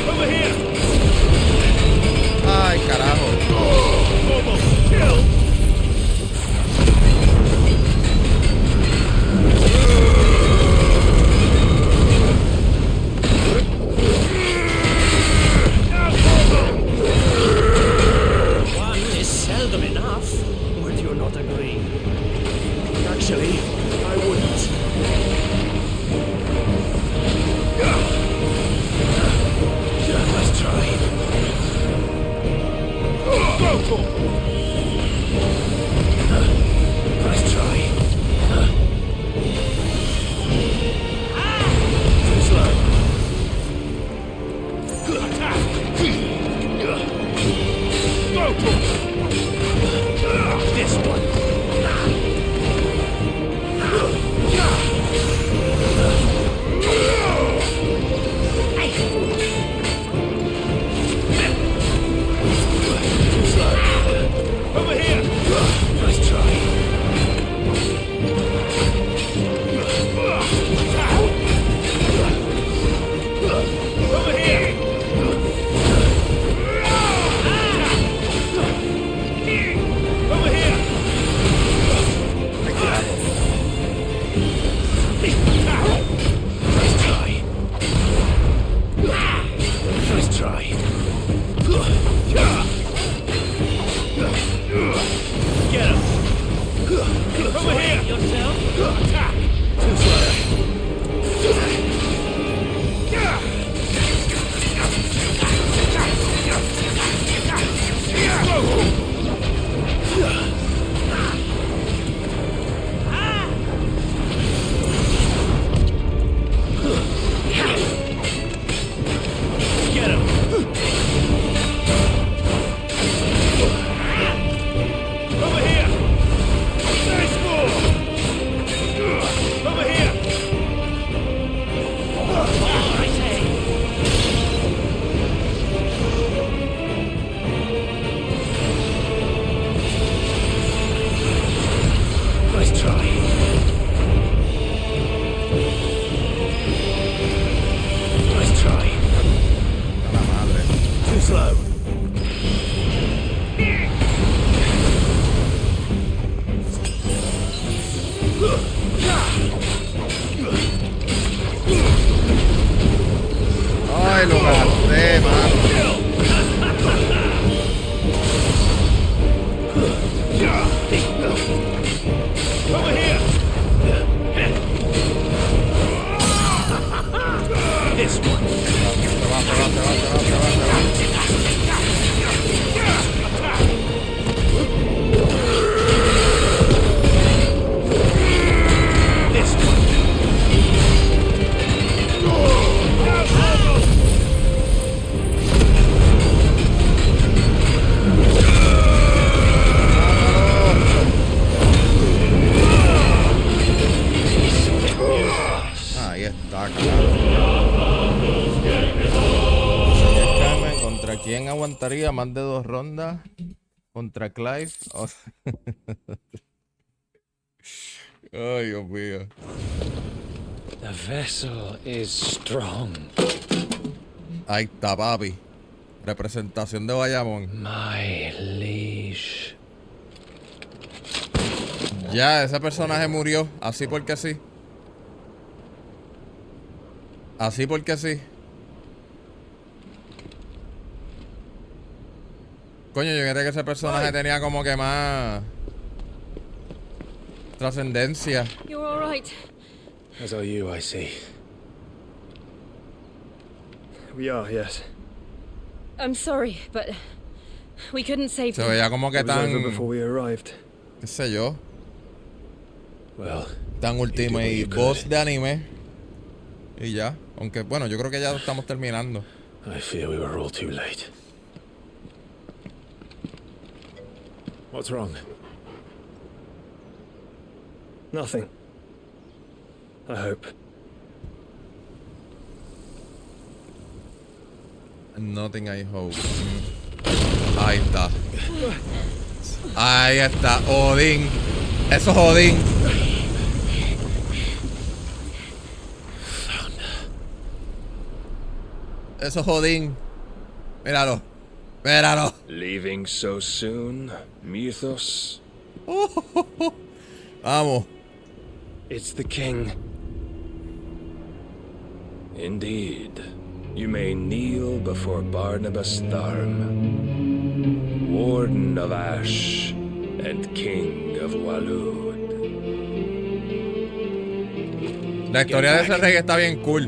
Over here! Ay, carajo. Almost killed! One is seldom enough. Would you not agree? Actually, I wouldn't. Nice try. Nice try. Too slow. This one. Too slow. Over here! Nice try. Over here! Over here! Nice try. Nice try. Get him! Over here! Yourself? Too slow. Get him! Over here! Nice move! Ay, lo gasté, mano. Over here! This one. This one. Ahí está, carajo. ¿Contra quién aguantaría más de 2 rondas? ¿Contra Clive? Oh. Ay, Dios mío. The vessel is strong. Ahí está, papi. Representación de Bayamón. My liege. Ya, ese personaje murió. Así porque sí. Así porque sí. Coño, yo creía que ese personaje tenía como que más trascendencia. You're all right. As are you, I see. We are, yes. I'm sorry, but we couldn't save Se them. veía como que It was tan... over before we arrived. qué sé yo. Well, tan ultimate boss de anime. Y ya. Aunque, bueno, yo creo que ya estamos terminando. I fear we were all too late. What's wrong? Nothing. I hope. Nothing I hope. Ahí está. Ahí está. Odín. Eso es Odín. Eso es Odín. Míralo. Míralo. Leaving so soon, Mythos? Vamos. It's the king. Indeed. You may kneel before Barnabas Tharm, Warden of Ash and King of Walud. La historia de ese rey está bien cool.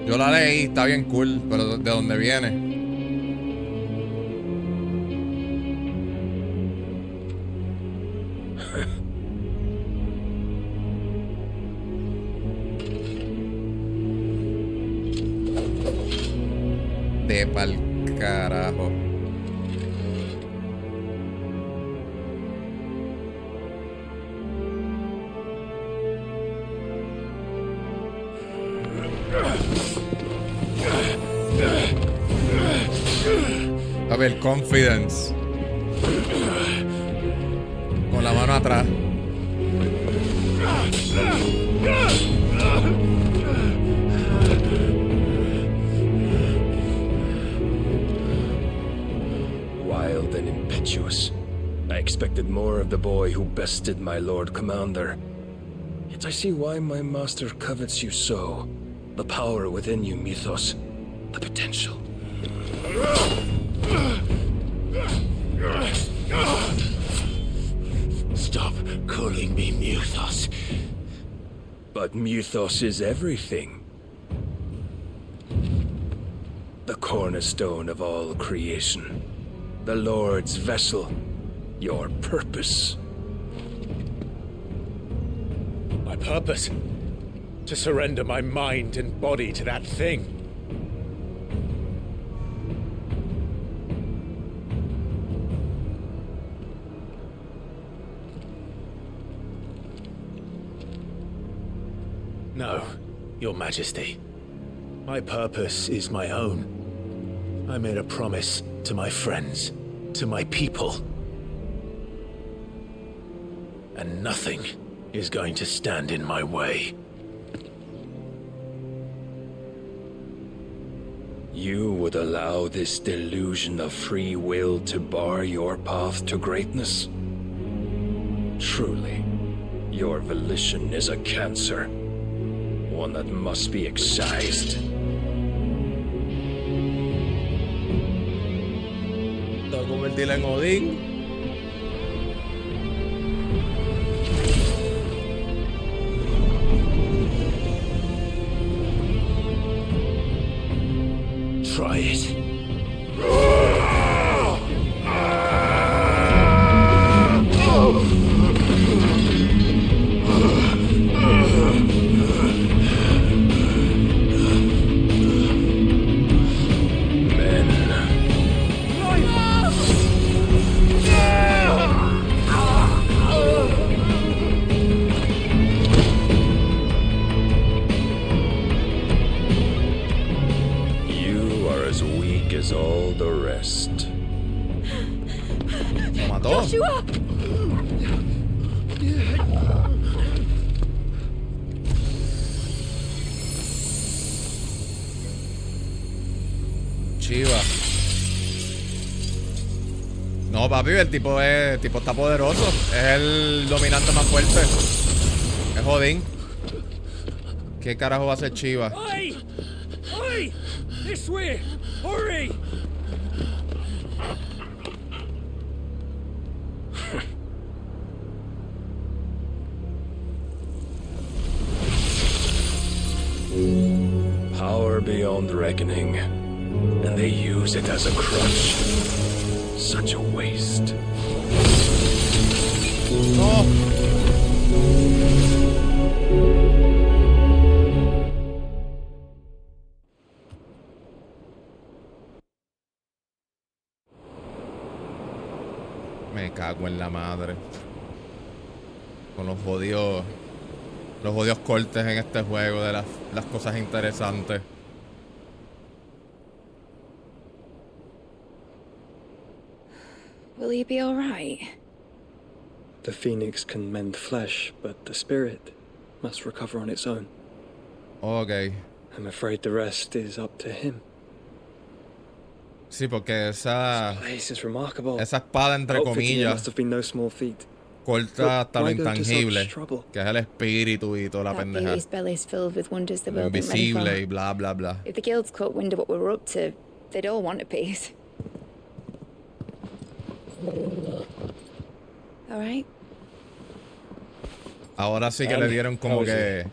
Yo la leí, está bien cool, pero ¿de dónde viene? De pa'l carajo. A ver, confidence. Con la mano atrás. Wild and impetuous. I expected more of the boy who bested my Lord Commander. Yet I see why my master covets you so. The power within you, Mythos. The potential. Stop calling me Mythos. But Mythos is everything. The cornerstone of all creation. The Lord's vessel. Your purpose. My purpose? To surrender my mind and body to that thing. No, Your Majesty. My purpose is my own. I made a promise to my friends, to my people. And nothing is going to stand in my way. You would allow this delusion of free will to bar your path to greatness? Truly, Your volition is a cancer. One that must be excised. Tengo que convertirla en Odín. Try it. As all the rest. ¿Lo mató? Joshua! Chiva. No, papi, el tipo está poderoso. Es el dominante más fuerte. Es Odín. ¿Qué carajo va a hacer Chiva? Oi! Oi! This way! Hurry! Power beyond reckoning, and they use it as a crutch. Such a waste. No. Me cago en la madre. Con los jodidos cortes en este juego de las cosas interesantes. Will he be all right? The phoenix can mend flesh, but the spirit must recover on its own. Ok. I'm afraid the rest is up to him. Sí, porque esa espada, entre comillas, must have been no small feat. corta hasta lo Why go to intangible, such trouble? que es el espíritu y toda la That pendeja. beauty's belly's filled with wonders the Lo world ain't ready invisible for. y bla bla bla. If the guilds caught wind of what we were up to, they'd all want a piece. All right. Ahora sí que le dieron como que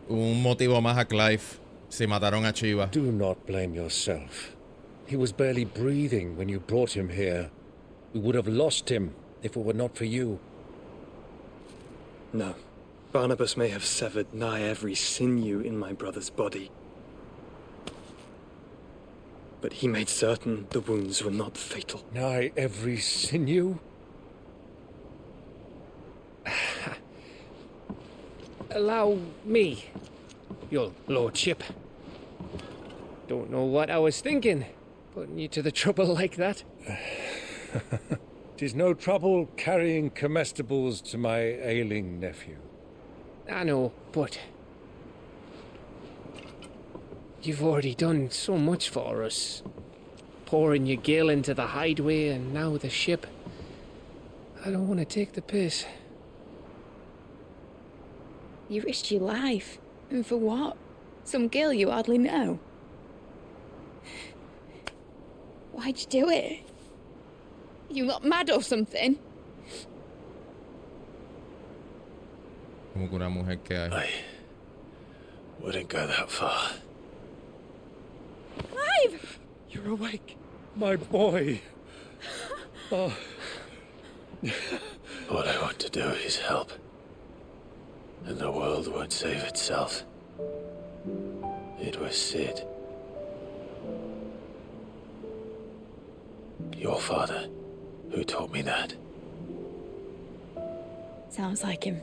un motivo más a Clive si mataron a Chiva. Do not blame yourself. He was barely breathing when you brought him here. We would have lost him if it were not for you. No. Barnabas may have severed nigh every sinew in my brother's body. But he made certain the wounds were not fatal. Nigh every sinew? Allow me, your lordship. Don't know what I was thinking, putting you to the trouble like that. 'Tis no trouble carrying comestibles to my ailing nephew. I know, but you've already done so much for us. Pouring your gil into the hideaway and now the ship. I don't want to take the piss. You risked your life. And for what? Some girl you hardly know. Why'd you do it? You not mad or something? Como que una mujer que hay. I wouldn't go that far. Clive! You're awake, my boy. Oh. All I want to do is help. And the world won't save itself. It was Sid. Your father, who taught me that. Sounds like him.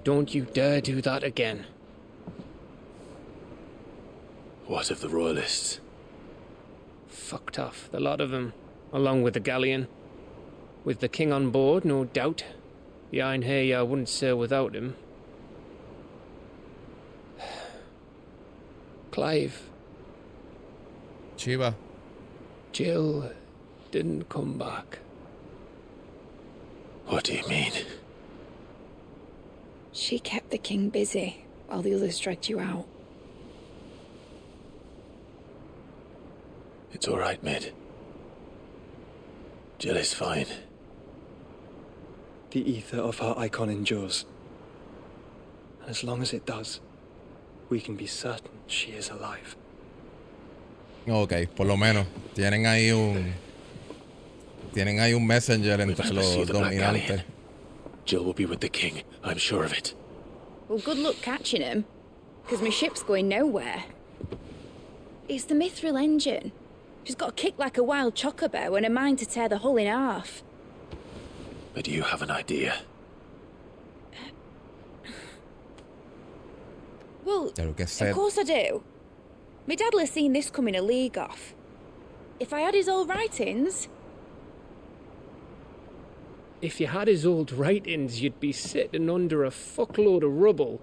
Don't you dare do that again. What of the royalists? Fucked off, the lot of them, along with the galleon. With the king on board, no doubt. The Einherjar wouldn't sail without him. Clive. Chiva. Jill didn't come back. What do you mean? She kept the king busy while the others dragged you out. It's all right, Mid. Jill is fine. The ether of her icon endures. And as long as it does, we can be certain she is alive. Ok, por lo menos tienen ahí un messenger entre los dominantes. Jill will be with the king, I'm sure of it. Well, good luck catching him, because my ship's going nowhere. It's the Mithril engine. She's got a kick like a wild chocobo and a mind to tear the hull in half. But you have an idea. Well, of course I do. My dad'll have seen this coming a league off. If I had his old writings... If you had his old writings, you'd be sitting under a fuckload of rubble.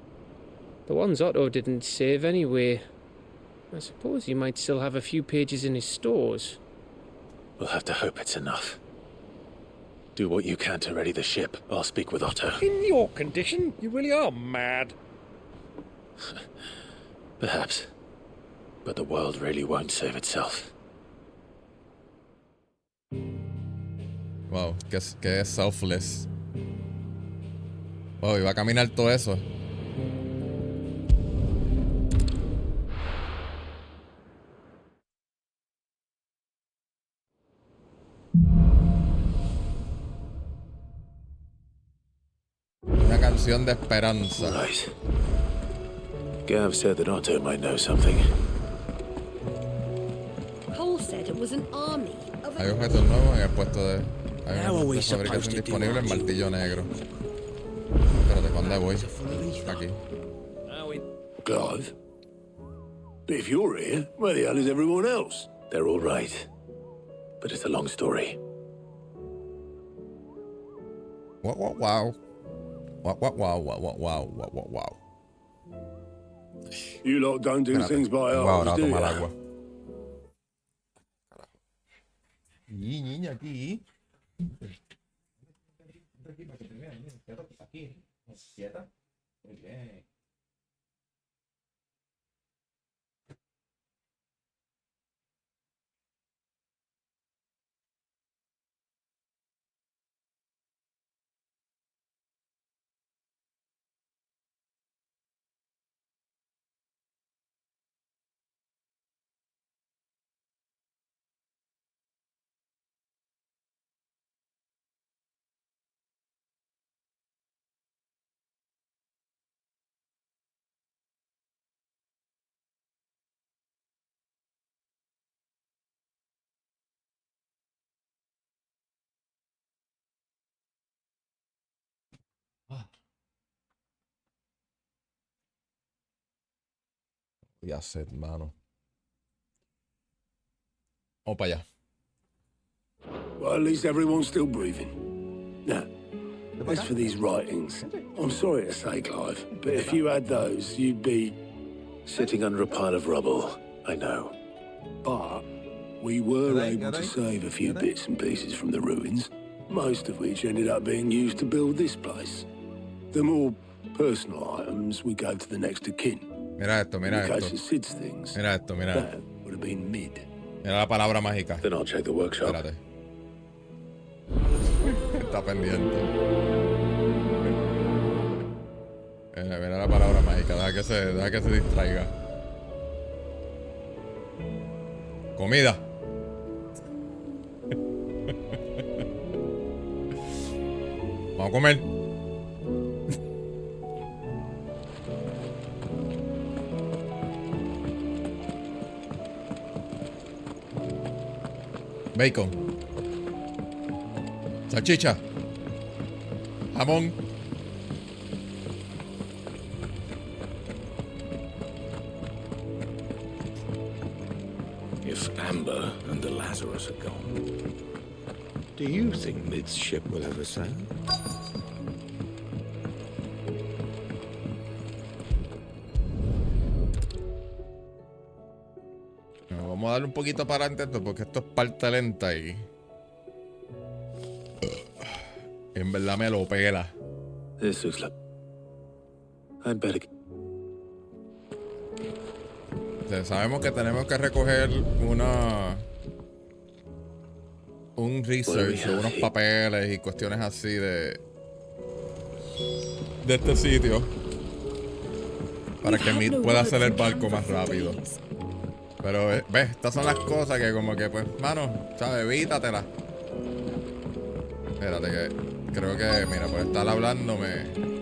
The ones Otto didn't save anyway. I suppose you might still have a few pages in his stores. We'll have to hope it's enough. Do what you can to ready the ship. I'll speak with Otto. In your condition, you really are mad. Perhaps. But the world really won't save itself. Wow, que es selfless. Wow, iba a caminar todo eso. Una canción de esperanza. Right. Gav said that Otto might know something. Cole said it was an army of... Hay objetos nuevos en el puesto de... Hay un fabricación disponible en martillo negro. Espérate, ¿cuándo voy? Aquí. Clive? But if you're here, where the hell is everyone else? They're all right. But it's a long story. Wow. Wow. You lot don't do things by halves, do you? Agua. Niña, aquí. Aquí. ¿Quieta? Muy bien. Ya sé, hermano. Vamos para allá. Well, at least everyone's still breathing. Now, as for these writings, I'm sorry to say, Clive, but if you had those, you'd be... Sitting under a pile of rubble, I know. But we were able to save a few bits and pieces from the ruins, most of which ended up being used to build this place. The more personal items we gave to the next of kin. Mira esto, mira In esto. case of Sid's things, Mira esto, mira. that would have been mid. Mira la palabra mágica. Then I'll check the workshop. Espérate. Está pendiente. Mira la palabra mágica. Deja que se distraiga. Comida. Vamos a comer. Bacon. Salchicha. Jamón. If Amber and the Lazarus are gone, do you think Mid's ship will ever sail? Vamos a darle un poquito para adelante porque esto es parte lenta y En verdad me lo pela. This looks like... I'd better... O sea, sabemos que tenemos que recoger un research, unos papeles y cuestiones así de este sitio para que Mid pueda hacer el barco más rápido. Pero ves, estas son las cosas que como que pues, mano, sabes, evítatela. Espérate que creo que, mira, por estar hablándome.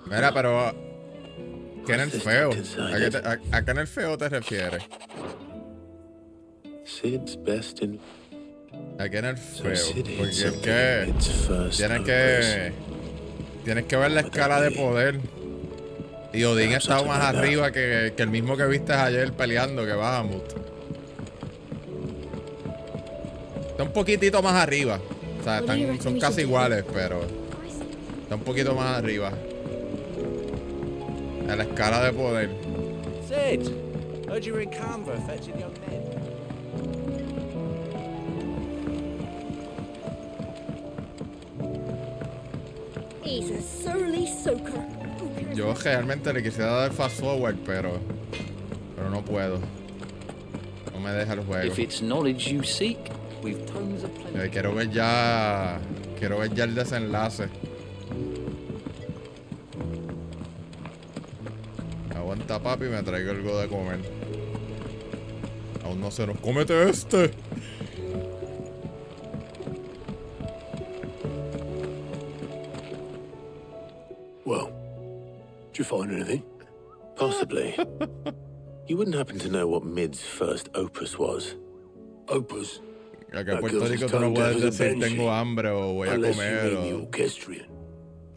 Mira, pero ¿qué en el feo? ¿A qué en el feo te refieres? Sid's best in... ¿A qué en el feo? Porque es something que Mid's first tienes que ver la escala de poder. Y Odín está más arriba que el mismo que viste ayer peleando, que Bahamut. Está un poquitito más arriba. O sea, son casi iguales, pero está un poquito más arriba. En la escala de poder. Sid, heard you were in Canva fetching young men. He's a surly soaker. Yo realmente le quisiera dar fast forward, pero no puedo. No me deja el juego. If it's knowledge you seek, we've tons of plenty. Quiero ver ya el desenlace. Aguanta, papi, me traigo algo de comer. Aún no se nos... ¡Cómete este! Well, did you find anything? Possibly. You wouldn't happen to know what Mid's first opus was? Opus? Acá en Puerto Rico tú no puedes decir tengo hambre o voy a comer o...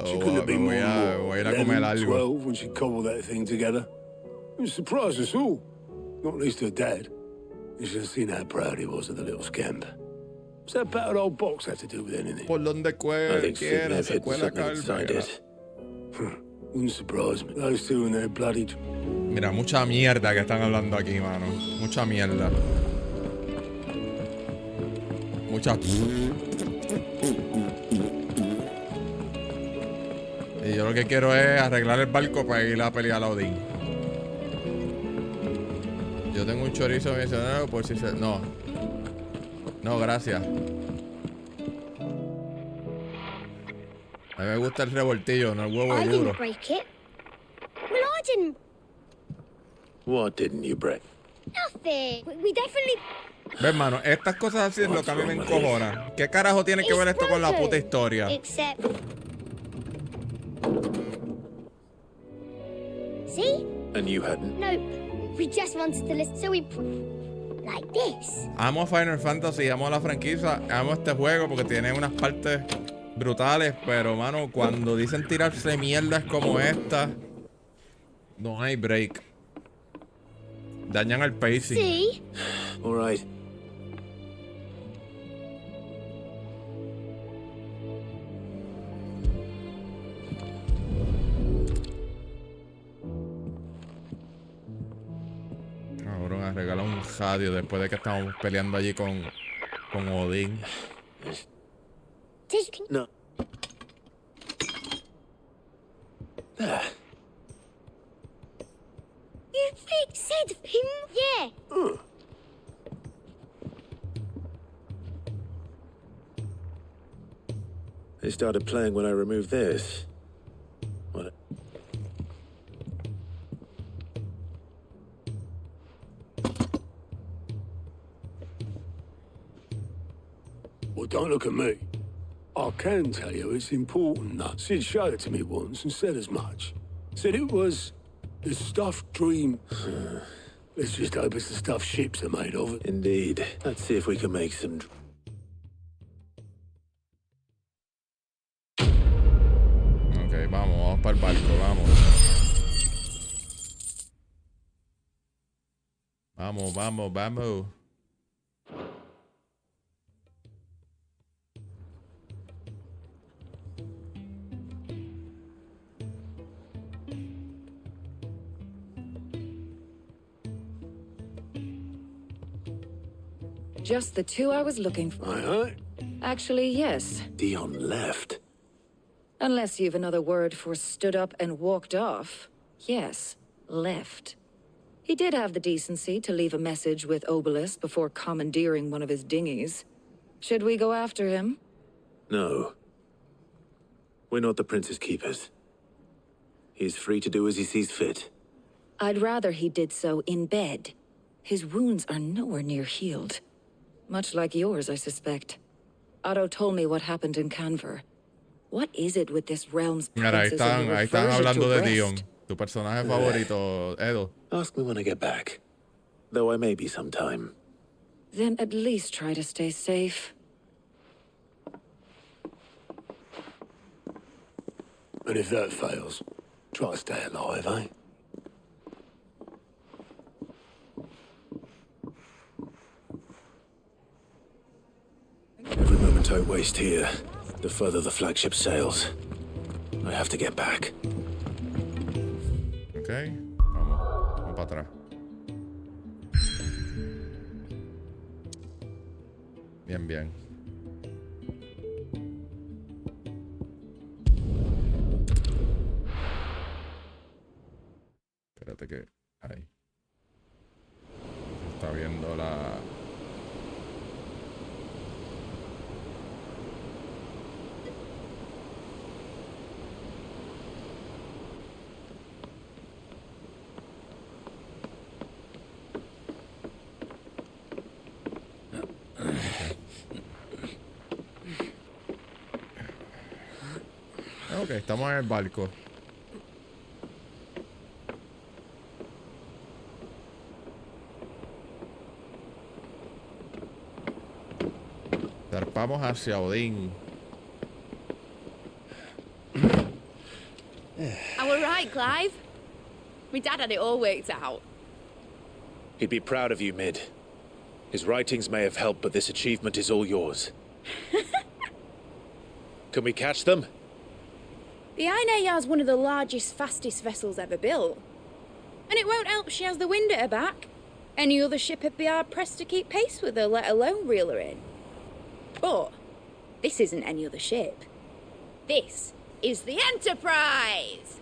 She couldn't have been voy a ir a comer 11, algo. 12 when she cobbled that thing together. It surprised us all, not least her dad. You should have seen how proud he was of the little scamp. What's that battered old box have to do with anything? Por donde I think Sid may have hidden cuela something inside it. Wouldn't surprise me. Those two and their bloody... Mira, mucha mierda que están hablando aquí, mano. Mucha mierda. Mucha... Y yo lo que quiero es arreglar el barco para ir a pelear a Odín. Yo tengo un chorizo misionero por si se... No. No, gracias. A mí me gusta el revoltillo, no el huevo I duro. didn't break it. Well, I didn't. What didn't you break? Nothing. We definitely... Ve, hermano, estas cosas así es lo que a mí me encojona. ¿Qué carajo tiene que ver esto con la puta historia? Except... See? And you hadn't? No, we just wanted to listen, so we... Like this. Amo a Final Fantasy, amo a la franquicia, amo este juego porque tiene unas partes brutales, pero, mano, cuando dicen tirarse mierdas como esta, no hay break. Dañan el pacing. See? All right. Cabrón, a regalar un radio después de que estábamos peleando allí con Odín. No. There. You said him? Yeah. They started playing when I removed this. What? Well, don't look at me. I can tell you it's important that Sid showed it to me once and said as much. Said it was the stuffed dream. Let's just hope it's the stuff ships are made of. Indeed. Let's see if we can make some... Ok, vamos para el barco, vamos. Vamos. Just the two I was looking for. Aye. Actually, yes. Dion left. Unless you've another word for stood up and walked off. Yes, left. He did have the decency to leave a message with Obelisk before commandeering one of his dinghies. Should we go after him? No. We're not the Prince's keepers. He's free to do as he sees fit. I'd rather he did so in bed. His wounds are nowhere near healed. Much like yours, I suspect. Otto told me what happened in Canver. What is it with this realm's Mira, ahí princes and the están reversion hablando to de rest? Dion. Tu personaje favorito, Edo. Ask me when I get back. Though I may be sometime. Then at least try to stay safe. And if that fails, try to stay alive, eh? Every moment I waste here, the further the flagship sails. I have to get back. Ok, vamos para atrás. Bien, bien. Espérate que... Ahí. Se está viendo la... Ok, estamos en el barco. Zarpamos hacia Odín. I were right, Clive. My dad had it all worked out. He'd be proud of you, Mid. His writings may have helped, but this achievement is all yours. Can we catch them? The Ainayar's one of the largest, fastest vessels ever built. And it won't help she has the wind at her back. Any other ship would be hard-pressed to keep pace with her, let alone reel her in. But this isn't any other ship. This is the Enterprise!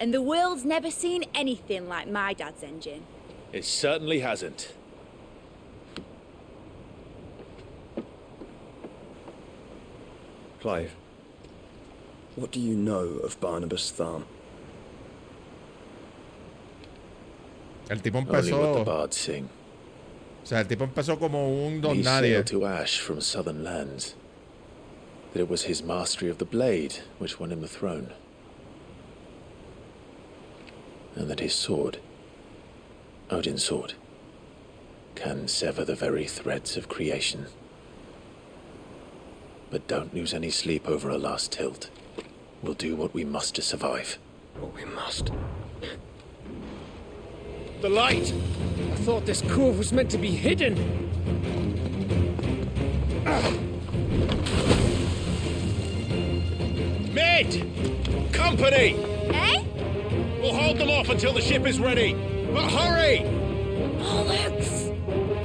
And the world's never seen anything like my dad's engine. It certainly hasn't. Clive, what do you know of Barnabas Tharm? El tipo Only what the empezó... bards sing. O sea, el tipo empezó como un don He nadie. sailed to Ash from southern lands. That it was his mastery of the blade which won him the throne. And that his sword, Odin's sword, can sever the very threads of creation. But don't lose any sleep over a last tilt. We'll do what we must to survive. What we must. The light! I thought this cove was meant to be hidden. Mid! Company! Eh? We'll hold them off until the ship is ready. But hurry! Bollocks!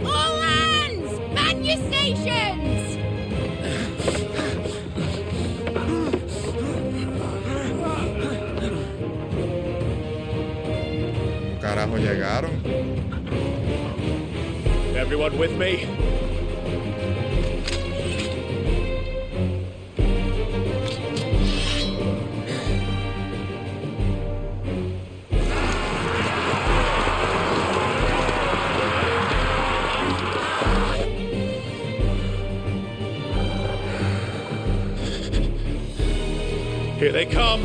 All hands! Man your stations! ¿Cómo carajo llegaron? Everyone with me? Here they come!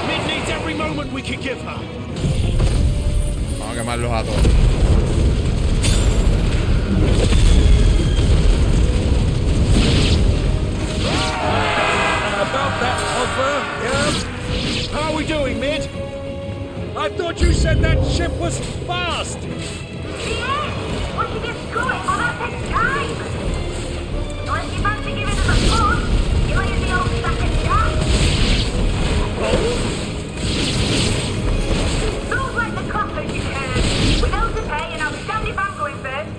Mid needs every moment we can give her. Vamos a quemarlos a todos. About that offer, yeah? How are we doing, Mid? I thought you said that ship was fast! going, but that takes time. Unless you fancy giving us a push, you lay in the old sack of jam. Those like the clappers you heard. With those to pay and I'll be standing back going first.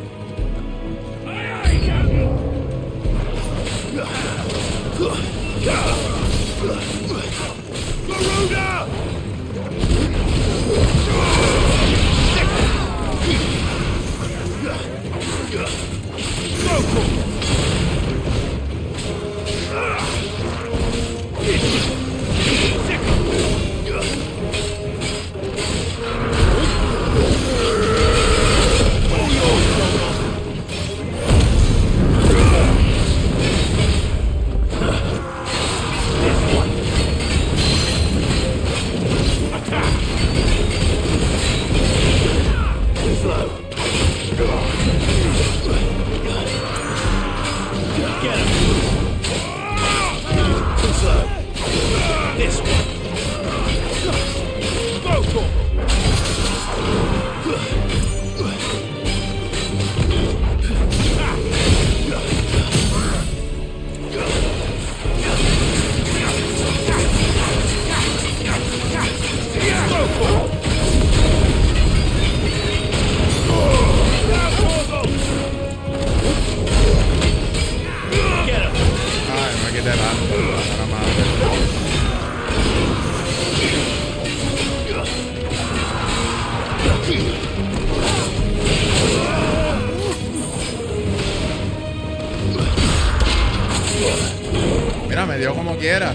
Mira, me dio como quiera.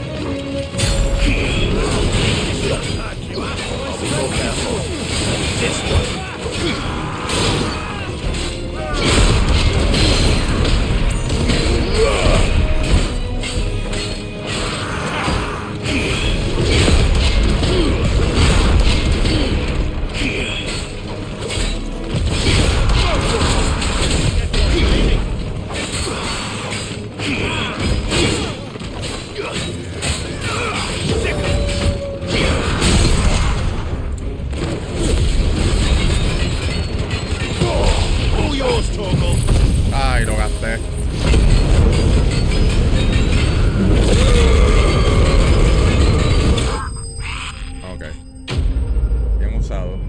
Ay, lo gasté. Ok. Bien usado.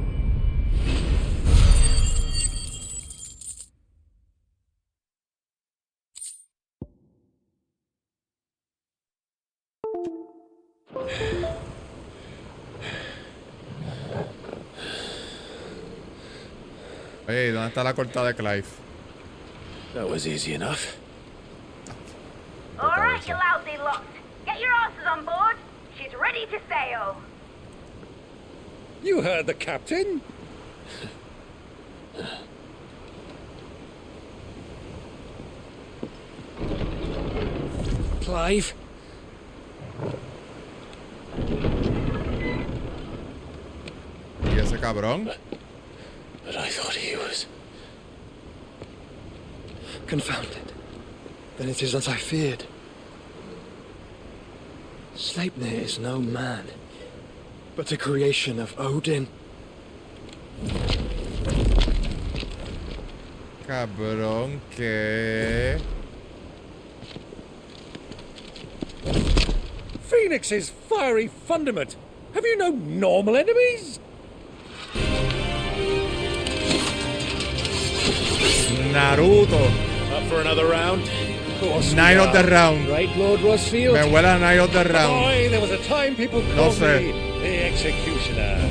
Oye, ¿dónde está la cortada de Clive? That was easy enough. Alright, you lousy lot. Get your asses on board. She's ready to sail. You heard the captain. Clive? ¿Y ese cabrón? But I thought he was... Confounded. Then it is as I feared. Sleipnir is no man, but a creation of Odin. Cabrón, ¿qué? Phoenix's fiery fundament. Have you no normal enemies? Naruto. Up for another round? Of course. Night of the round. Right, Lord Rosfield? Me huele a Night of the round. Boy, there was a time people No called sé. me the executioner.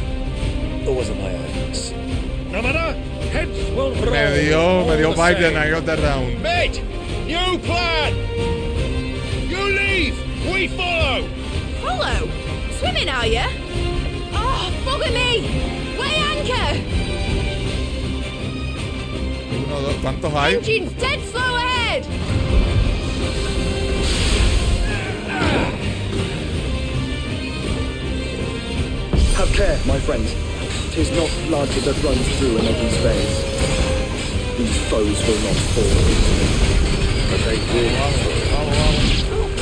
Or was it my axe? No matter. Heads will roll. Me dio all the vibe de same. Night of the round. Mate, new plan. You leave, we follow. Follow? Swimming, are you? Oh, bugger me! Weigh anchor! Uno, dos, ¿cuántos hay? Engine's dead slow ahead! Have care, my friend. 'Tis not blood that runs through an Eddie's veins. These foes will not fall easily, but they will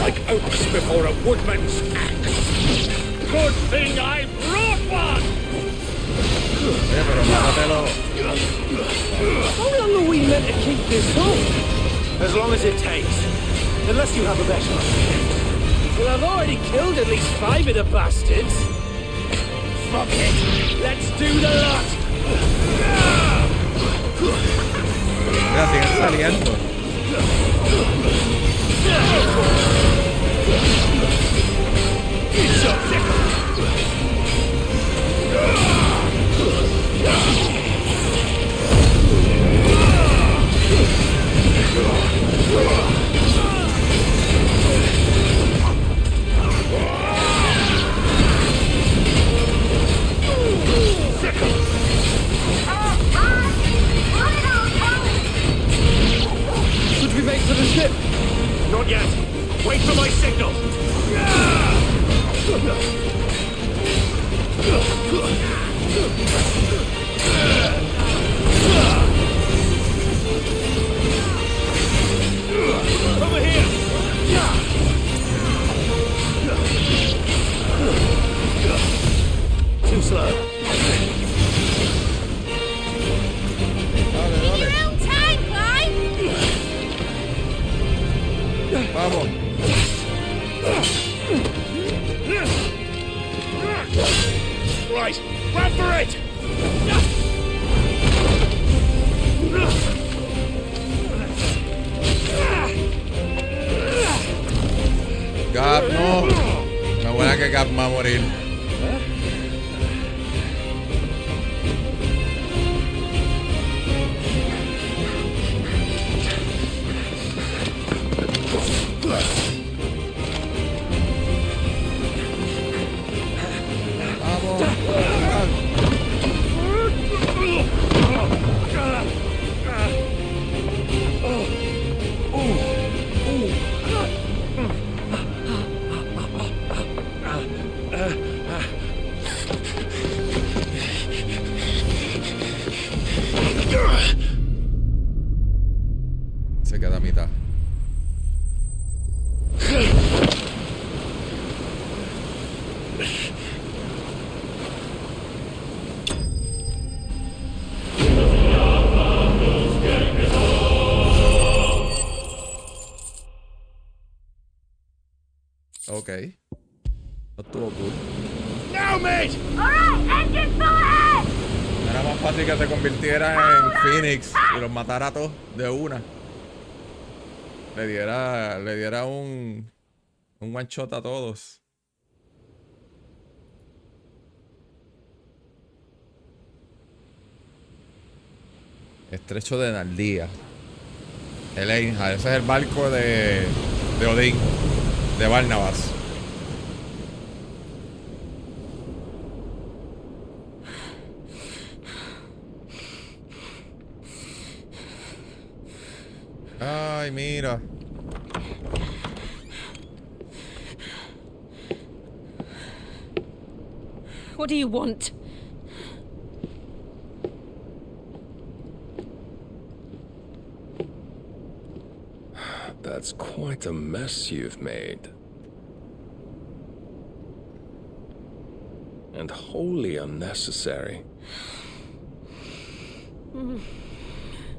Like oaks before a woodman's axe. Good thing I brought one! pero mátatelo. How long are we meant to keep this up? As long as it takes. Unless you have a better idea. Well, I've already killed at least 5 of the bastards. Fuck it. Let's do the lot. Mira, siguen saliendo. It's so sick. Should we make for the ship? Not yet. Wait for my signal. Over here. Too slow. Your own time, Clive! Vamos. Right, run for it! Gap, no. Me buena que Gap va a morir. Se queda a mitad. Ok. No estuvo cool. Now, mate! Alright, engine full ahead! Era más fácil que se convirtiera en Phoenix y los matara a todos de una. Le diera un one shot a todos. Estrecho de Naldía. Elaine, ese es el barco de Odín, de Barnabas. Ay, mira. What do you want? That's quite a mess you've made. And wholly unnecessary.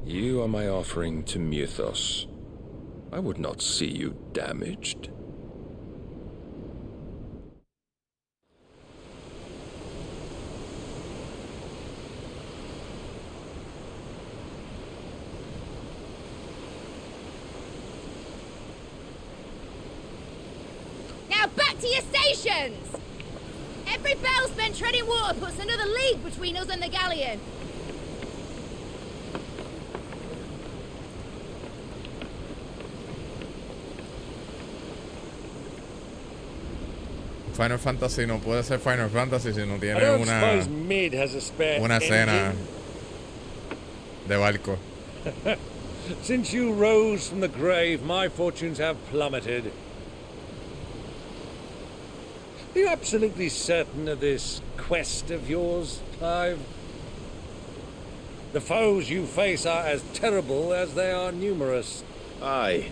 You are my offering to Mythos. I would not see you damaged. Now back to your stations! Every bell spent treading water puts another league between us and the galleon. Final Fantasy no puede ser Final Fantasy si no I tiene don't suppose Mid has a spare una escena engine. de barco. Since you rose from the grave, my fortunes have plummeted. Are you absolutely certain of this quest of yours, Clive? The foes you face are as terrible as they are numerous. Aye,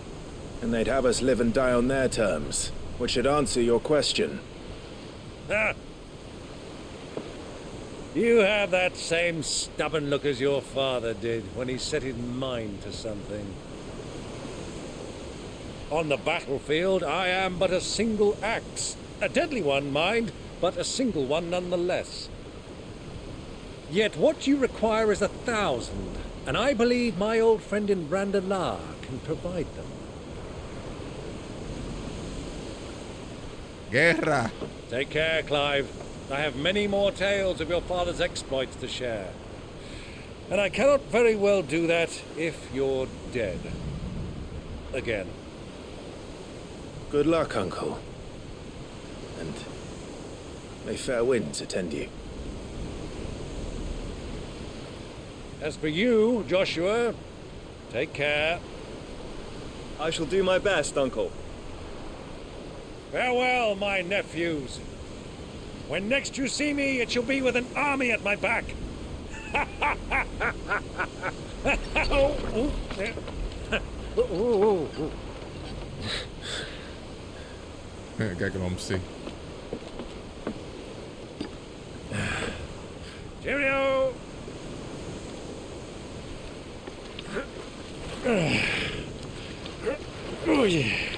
and they'd have us live and die on their terms, which should answer your question. Ah. You have that same stubborn look as your father did when he set his mind to something. On the battlefield, I am but a single axe. A deadly one, mind, but a single one nonetheless. Yet what you require is 1,000, and I believe my old friend in Brandalar can provide them. Guerra. Take care, Clive. I have many more tales of your father's exploits to share. And I cannot very well do that if you're dead. Again. Good luck, Uncle. And may fair winds attend you. As for you, Joshua, take care. I shall do my best, Uncle. Farewell, my nephews. When next you see me, it shall be with an army at my back. Kijk hem see. Cheerio! Oh, yeah.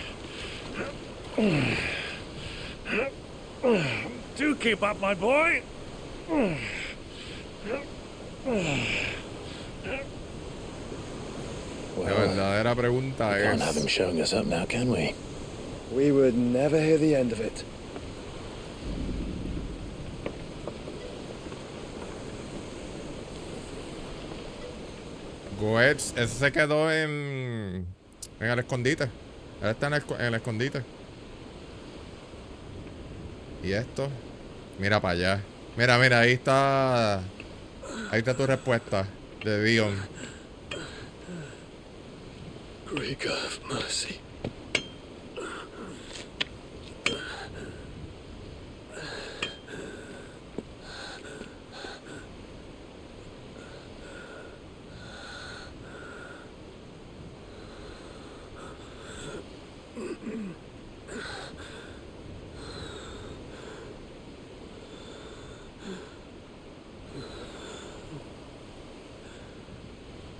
Do keep up, my boy. Well, La verdadera pregunta we can't es... have him showing us up now, can we? We would never hear the end of it. Goetz, ese se quedó en el escondite. Él está en el escondite. Y esto, mira para allá. Mira, mira, ahí está. Ahí está tu respuesta de Dion. Great God of mercy.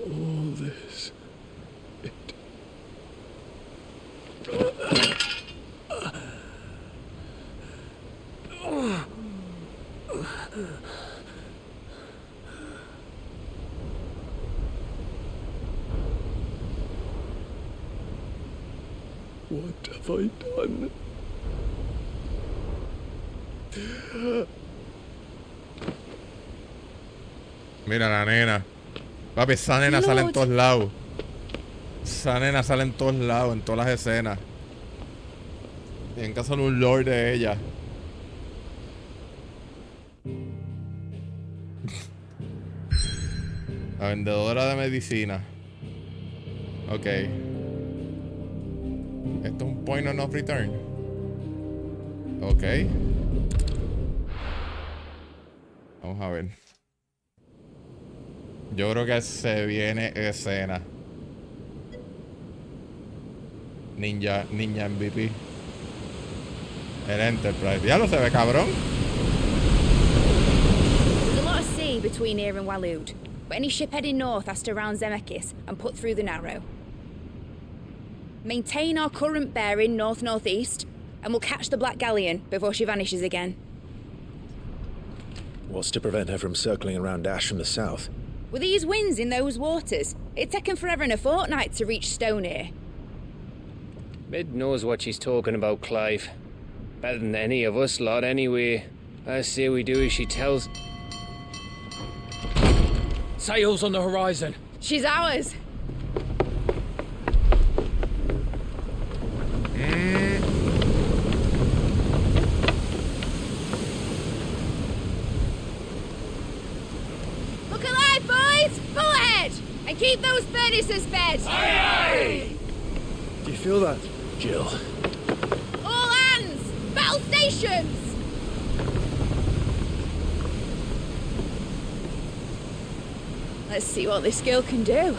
All this. What have I done? Mira la nena. Papi, esa nena sale en todos lados. Esa nena sale en todos lados, en todas las escenas. Tienen que hacer un lord de ella. La vendedora de medicina. Ok. Esto es un point of no return. Ok. Vamos a ver. Yo creo que se viene escena. Ninja MVP. El Enterprise. Ya lo se ve, cabrón. There's a lot of sea between here and Waloed, but any ship heading north has to round Zemeckis and put through the Narrow. Maintain our current bearing north-northeast, and we'll catch the Black Galleon before she vanishes again. What's to prevent her from circling around Ash from the south? With these winds in those waters, it'd taken forever and a fortnight to reach Stonehere. Mid knows what she's talking about, Clive. Better than any of us lot, anyway. I say we do as she tells. Sails on the horizon. She's ours. Look alive, boys! Full ahead! And keep those furnaces fed! Aye, aye! Do you feel that? Jill. All hands! Battle stations! Let's see what this girl can do.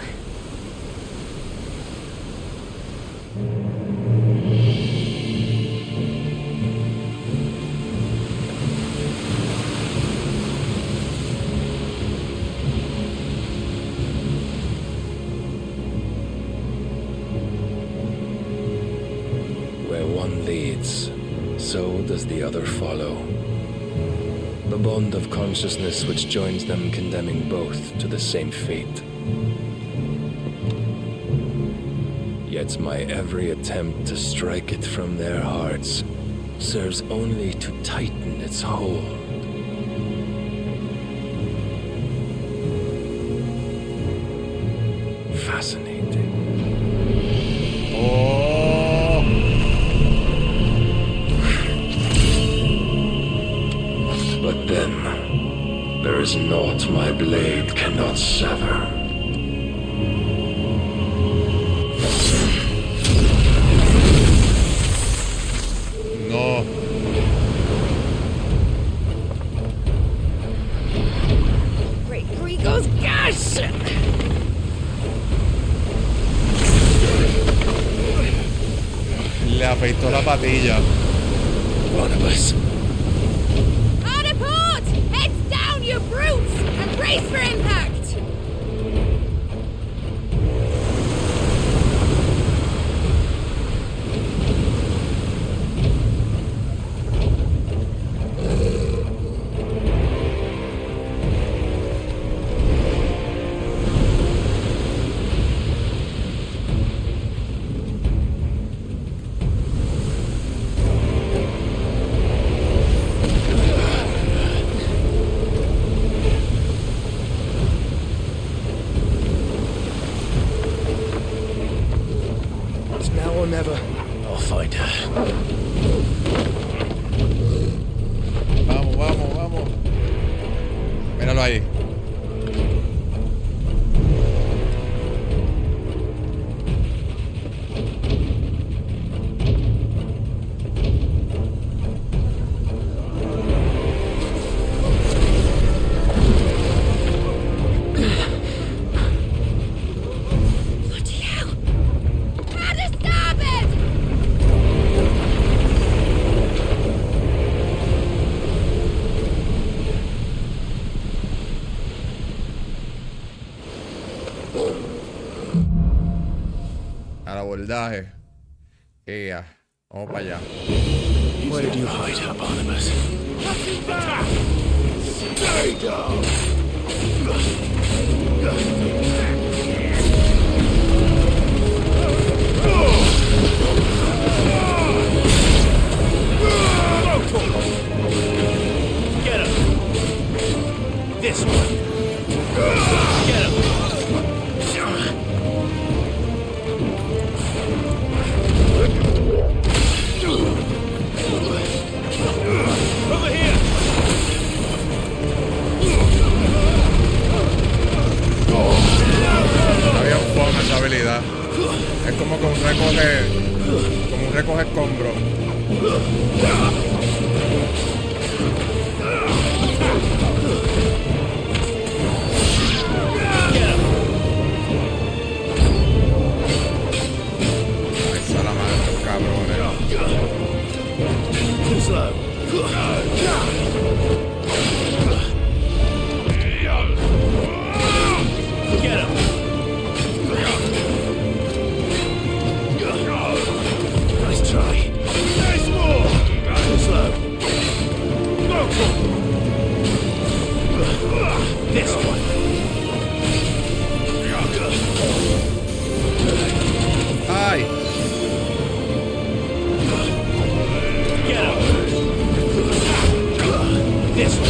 leads, so does the other follow. The bond of consciousness which joins them condemning both to the same fate. Yet my every attempt to strike it from their hearts serves only to tighten its hold. Fascinating. But then, there is naught my blade cannot sever. No. Great Grigo's gas! Le afeitó la patilla. Barnabas. Hard a port! Heads down, you brutes! And brace for impact! Never. I'll find her. Vamos, vamos, vamos. Míralo ahí. Al abordaje. Ya. Vamos para allá. Where did you hide her, Barnabas? Stay down. Get him. This one. Get him. Over here. Había un poco esa habilidad. Es como que un recoge escombros. Esa la madre de estos cabrones. Get him. Nice try. Nice move. Slow. This one. Ay. Get him. This one.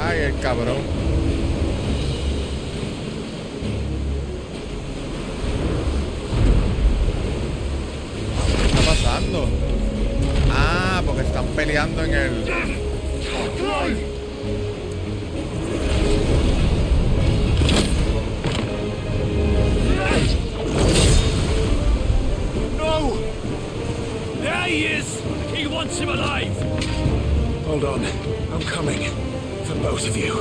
Ay, el cabrón. ¿Qué está pasando? Ah, porque están peleando en el... No! There he is! He wants him alive! Hold on. I'm coming. For both of you.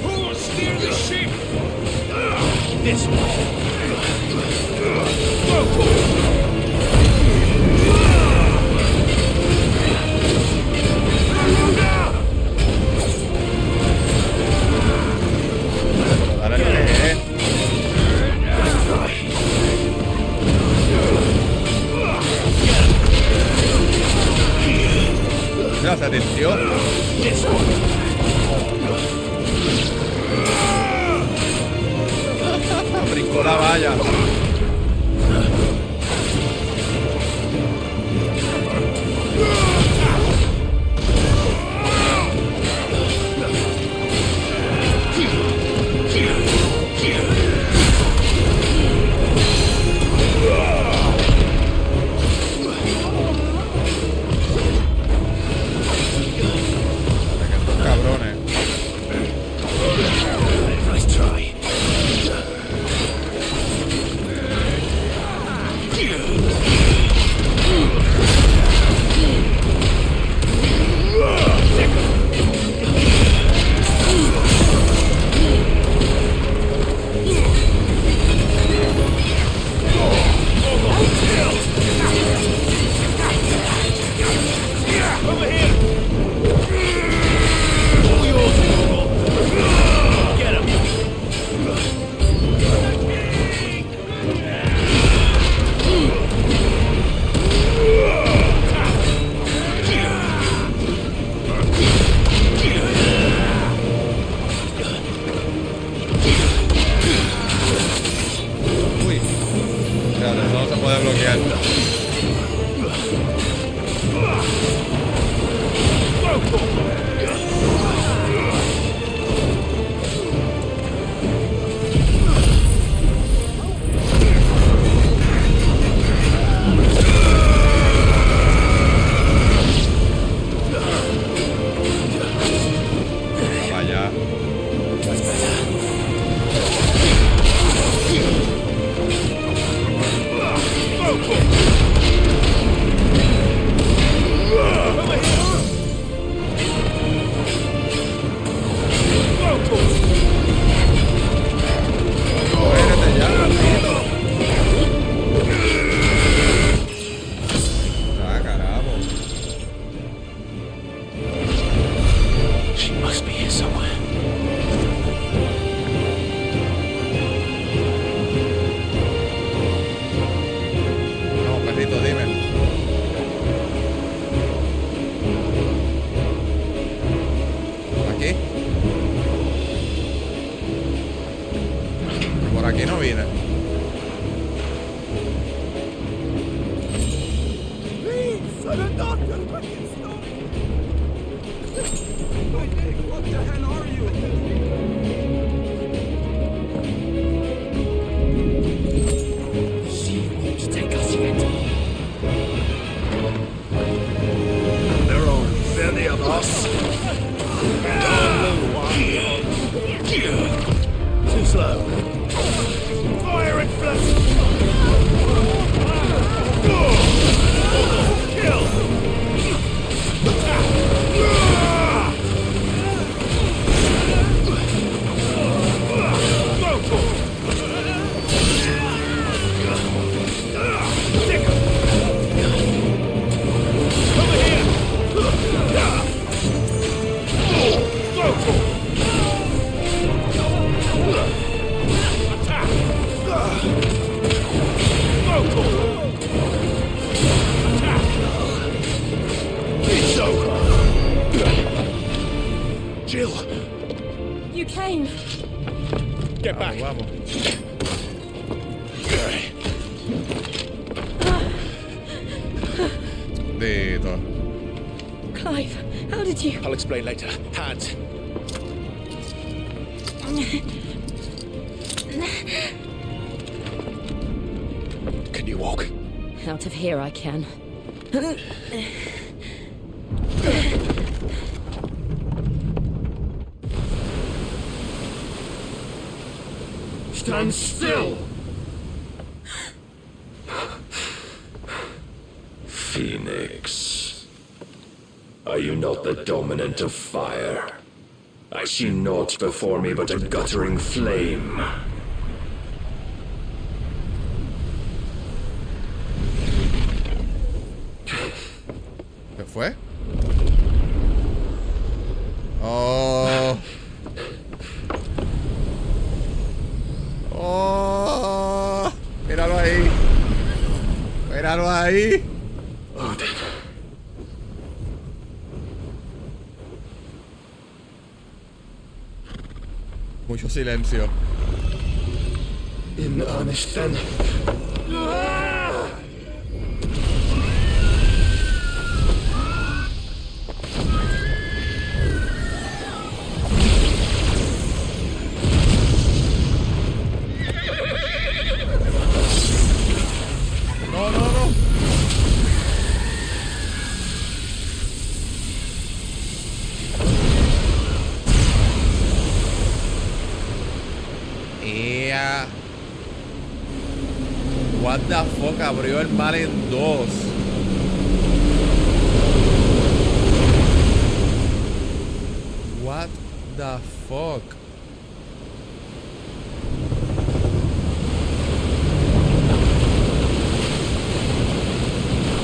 Who will steer the ship? This one. Mira, se atenció. Brincó la valla. Cabrones. Nice try. Over here! Get him! Uy. Espérate, eso no se puede bloquear. Vaya. Muérete ya, maldito. Ah, carajo. She must be here somewhere. No, perrito, dime. ¿Aquí? Por aquí no vine. Please, I'm a doctor. I can stop. My leg, what the hell are you? She won't take us yet. There are many of us. Too slow. Fire! Get back. Vamos. Dito. Clive, how did you... I'll explain later. Hands. Can you walk? Out of here I can. Stand still! Phoenix. Are you not the dominant of fire? I see naught before me but a guttering flame. ¿Qué fue? Oh. Oh. Míralo ahí. Míralo ahí. Mucho silencio. In earnest then. No, no, no. Yeah. What the fuck, abrió el mar en dos. What the fuck.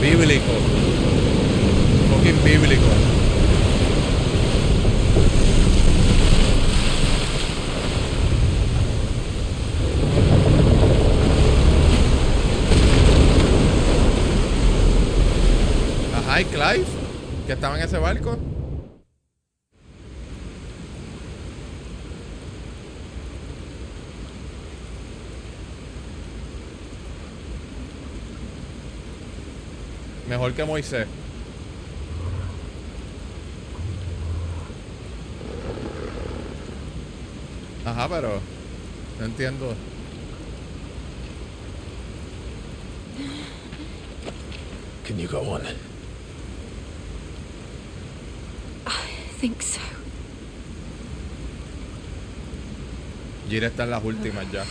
Bíblico. Fucking bíblico. Ajá, ¿y Clive? ¿Que estaba en ese barco? Mejor que Moisés. Ajá, pero no entiendo. Can you go on? I think so. Jira está en las últimas ya.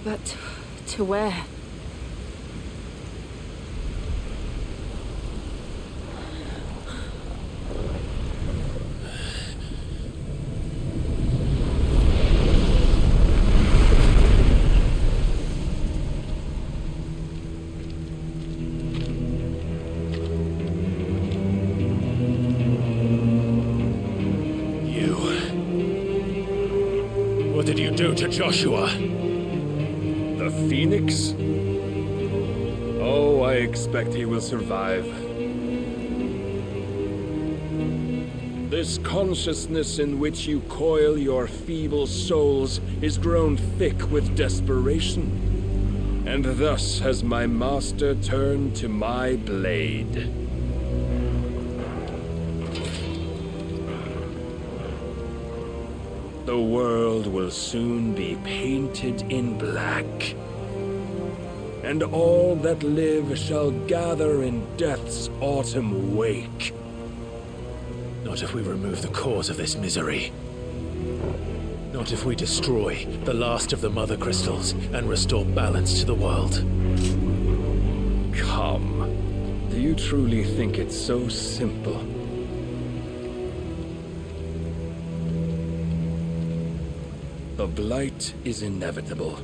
But to where? What did you do to Joshua? The Phoenix? Oh, I expect he will survive. This consciousness in which you coil your feeble souls is grown thick with desperation. And thus has my master turned to my blade. The world will soon be painted in black, and all that live shall gather in death's autumn wake. Not if we remove the cause of this misery. Not if we destroy the last of the Mother Crystals and restore balance to the world. Come. Do you truly think it's so simple? The blight is inevitable.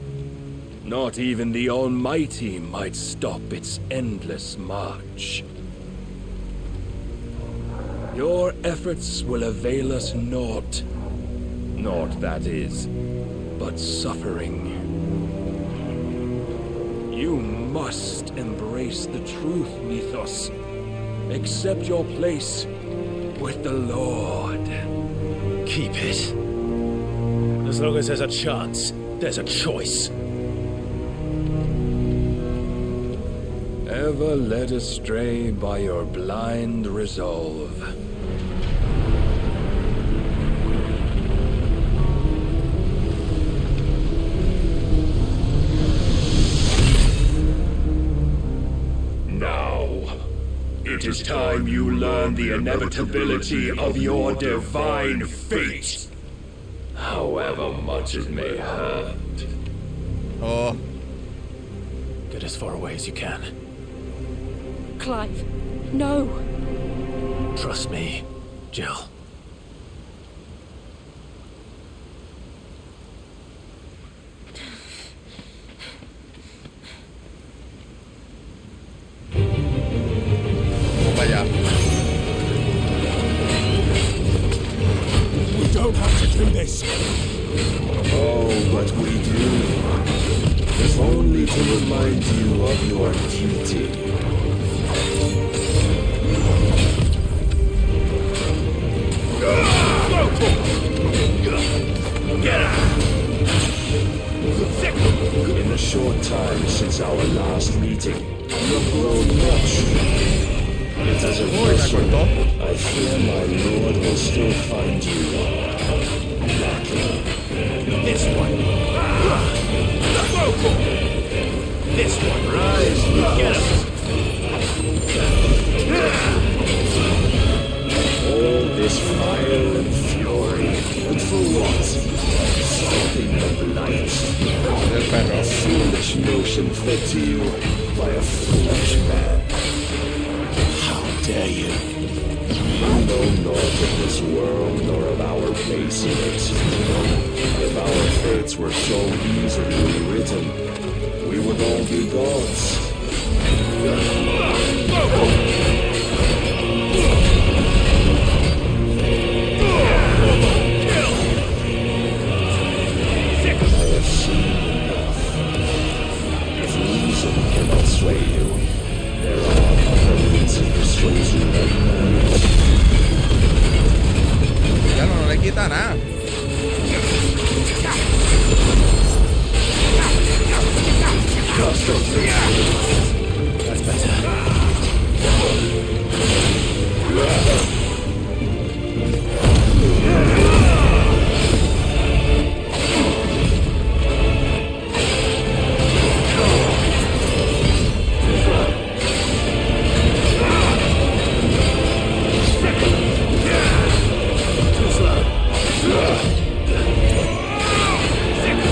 Not even the Almighty might stop its endless march. Your efforts will avail us naught. Naught, that is, but suffering. You must embrace the truth, Mythos. Accept your place with the Lord. Keep it. As long as there's a chance, there's a choice. Ever led astray by your blind resolve. Now, it is time you learn the inevitability of your divine fate. However much it may hurt. Oh. Get as far away as you can. Clive, no. Trust me, Jill. Vaya. We don't have to do this. Oh, but we do. If only to remind you of your duty. Get out! In the short time since our last meeting, you have grown much. Yet as a vessel, I fear my lord will still find you lacking. This one. This one. Rise, get him! All this fire and fury, and for what? Stopping the blight. A foolish notion fed to you by a foolish man. How dare you? You know naught of this world nor of our place in it. If our fates were so easily written, we would all be gods. Cannot sway you. There are other means of persuasion than marriage. Ya no le quita nada. That's better.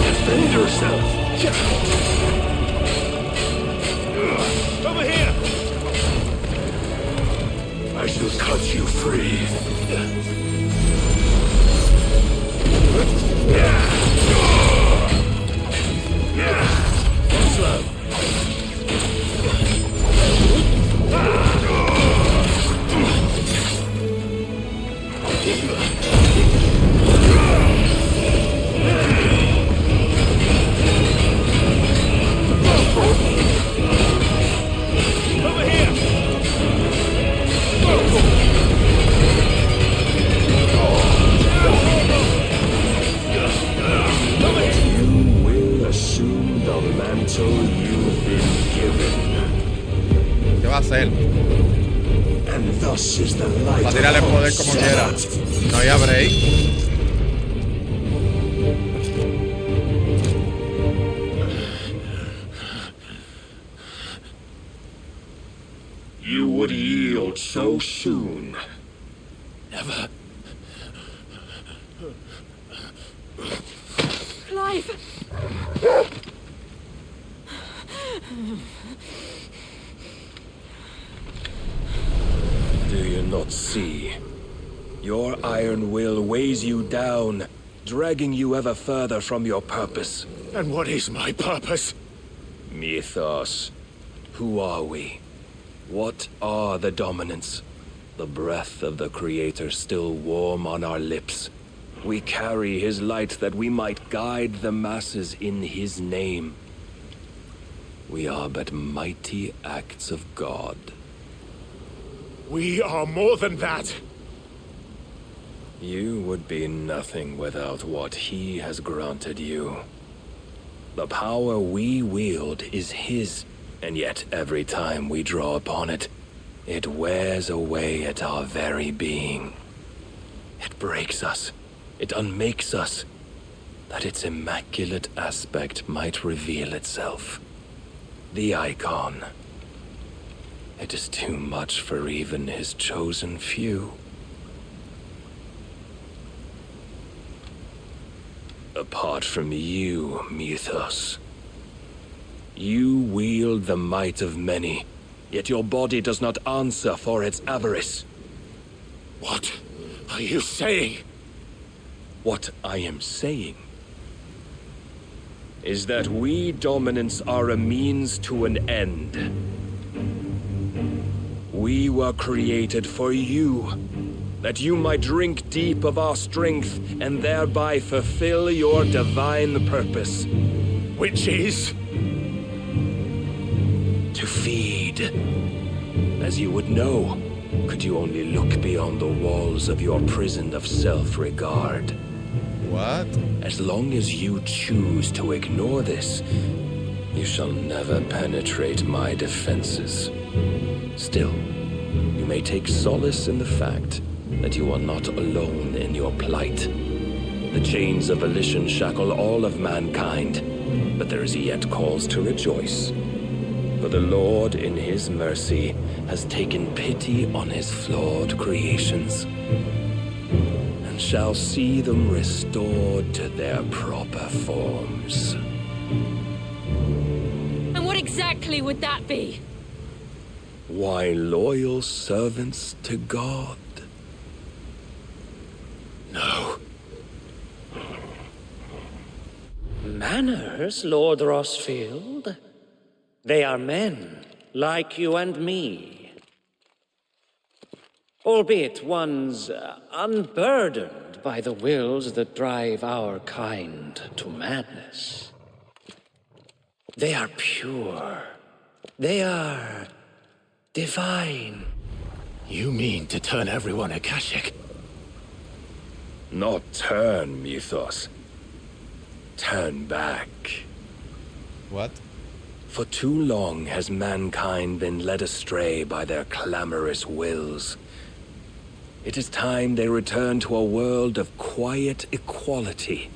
Defend yourself! Over here! I shall cut you free. Slow. ¿Qué va a hacer? Va a tirar el poder como quiera. No había break. You would yield so soon. Never. Clive! Do you not see? Your iron will weighs you down, dragging you ever further from your purpose. And what is my purpose? Mythos. Who are we? What are the dominants? The breath of the Creator still warm on our lips. We carry his light that we might guide the masses in his name. We are but mighty acts of God. We are more than that. You would be nothing without what he has granted you. The power we wield is his, and yet every time we draw upon it, it wears away at our very being. It breaks us. It unmakes us, that its immaculate aspect might reveal itself. The icon. It is too much for even his chosen few. Apart from you, Mythos, you wield the might of many, yet your body does not answer for its avarice. What are you saying? What I am saying is that we dominants are a means to an end. We were created for you, that you might drink deep of our strength and thereby fulfill your divine purpose. Which is? To feed. As you would know, could you only look beyond the walls of your prison of self-regard. What? As long as you choose to ignore this, you shall never penetrate my defenses. Still, you may take solace in the fact that you are not alone in your plight. The chains of volition shackle all of mankind, but there is yet cause to rejoice. For the Lord, in his mercy, has taken pity on his flawed creations, and shall see them restored to their proper forms. And what exactly would that be? Why, loyal servants to God. No. Manners, Lord Rossfield? They are men, like you and me. Albeit one's unburdened by the wills that drive our kind to madness. They are pure. They are divine. You mean to turn everyone Akashic? Not turn, Mythos. Turn back. What? For too long has mankind been led astray by their clamorous wills. It is time they return to a world of quiet equality,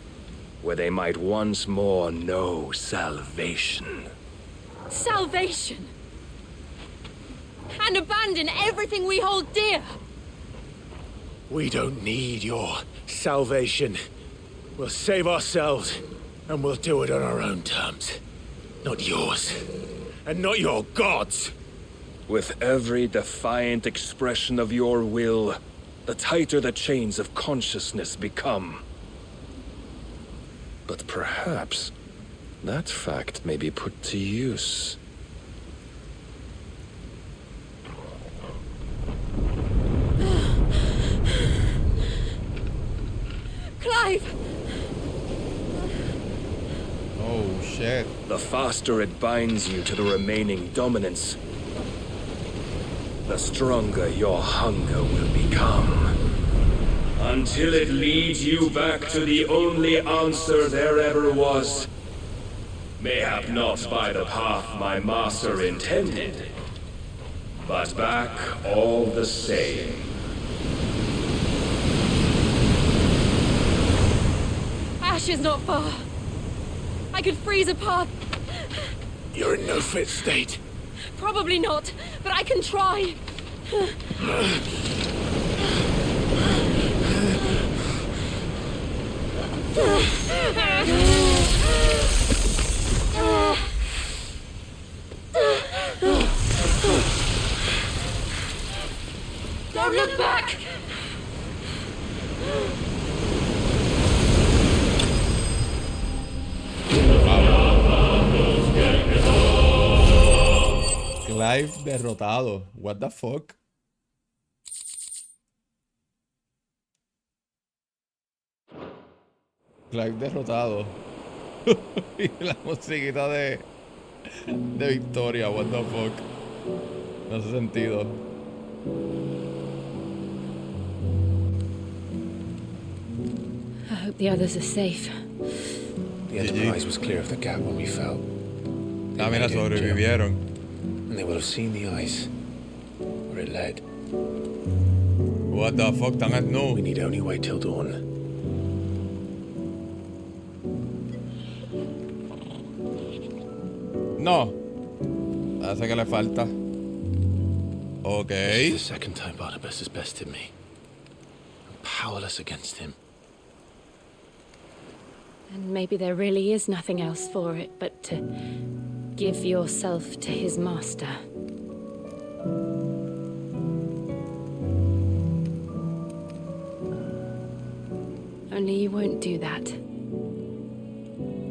where they might once more know salvation. Salvation! And abandon everything we hold dear! We don't need your salvation. We'll save ourselves, and we'll do it on our own terms. Not yours. And not your gods. With every defiant expression of your will, the tighter the chains of consciousness become. But perhaps that fact may be put to use. Clive! Oh, shit. The faster it binds you to the remaining dominance, the stronger your hunger will become. Until it leads you back to the only answer there ever was. Mayhap not by the path my master intended, but back all the same. Ash is not far. I could freeze a path. You're in no fit state. Probably not, but I can try. Don't look back! Clive derrotado. What the fuck? Clive derrotado. Y la musiquita de de victoria, what the fuck. No hace sentido. I hope the others are safe. The Enterprise was clear of the gap when we fell. Mira, sobrevivieron. And they will have seen the ice where it led. What the fuck, tan at no. We need only wait till dawn. No. Hace que le falta. Okay. This is the second time Barnabas has bested me. I'm powerless against him. And maybe there really is nothing else for it but to give yourself to his master. Only you won't do that.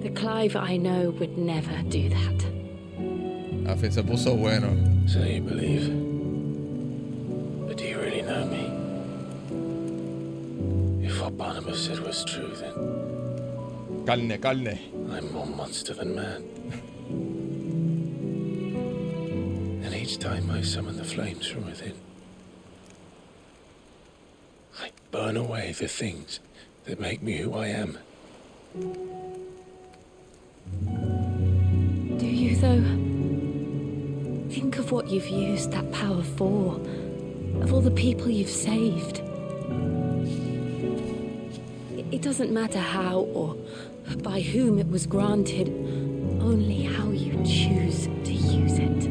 The Clive I know would never do that. Al fin se puso bueno. So you believe. But do you really know me? If what Barnabas said was true, then... Carne. I'm more monster than man. And each time I summon the flames from within, I burn away the things that make me who I am. Do you, though? Think of what you've used that power for, of all the people you've saved. It doesn't matter how or by whom it was granted, only how you choose to use it.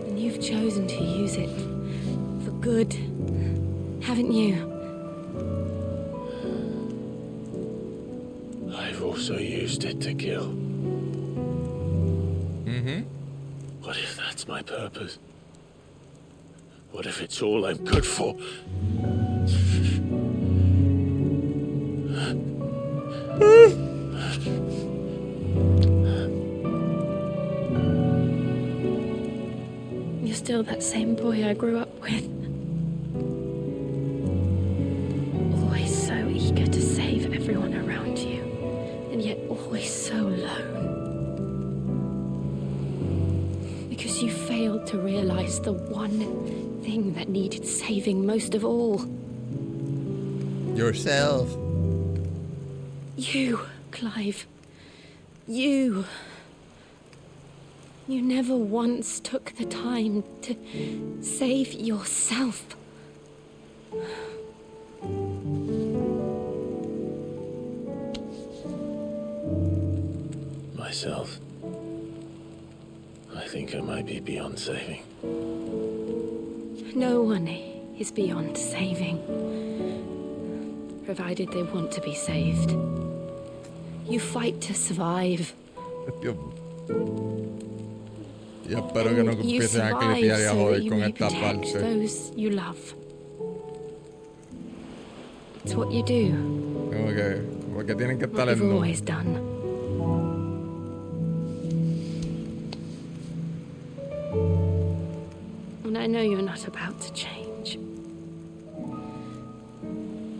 And you've chosen to use it for good, haven't you? I've also used it to kill. What if that's my purpose? What if it's all I'm good for? You're still that same boy I grew up with. Always so eager to save everyone around you, and yet always so alone. Because you failed to realize the one thing that needed saving most of all. Yourself. You, Clive. You. You never once took the time to save yourself. Myself. I think I might be beyond saving. No one is beyond saving. Provided they want to be saved. You fight to survive. Yo espero que no empiecen a clipear y a joder con esta parte. Those you love. It's what you do. Como que tienen que estar What en you've no. always done. And I know you're not about to change.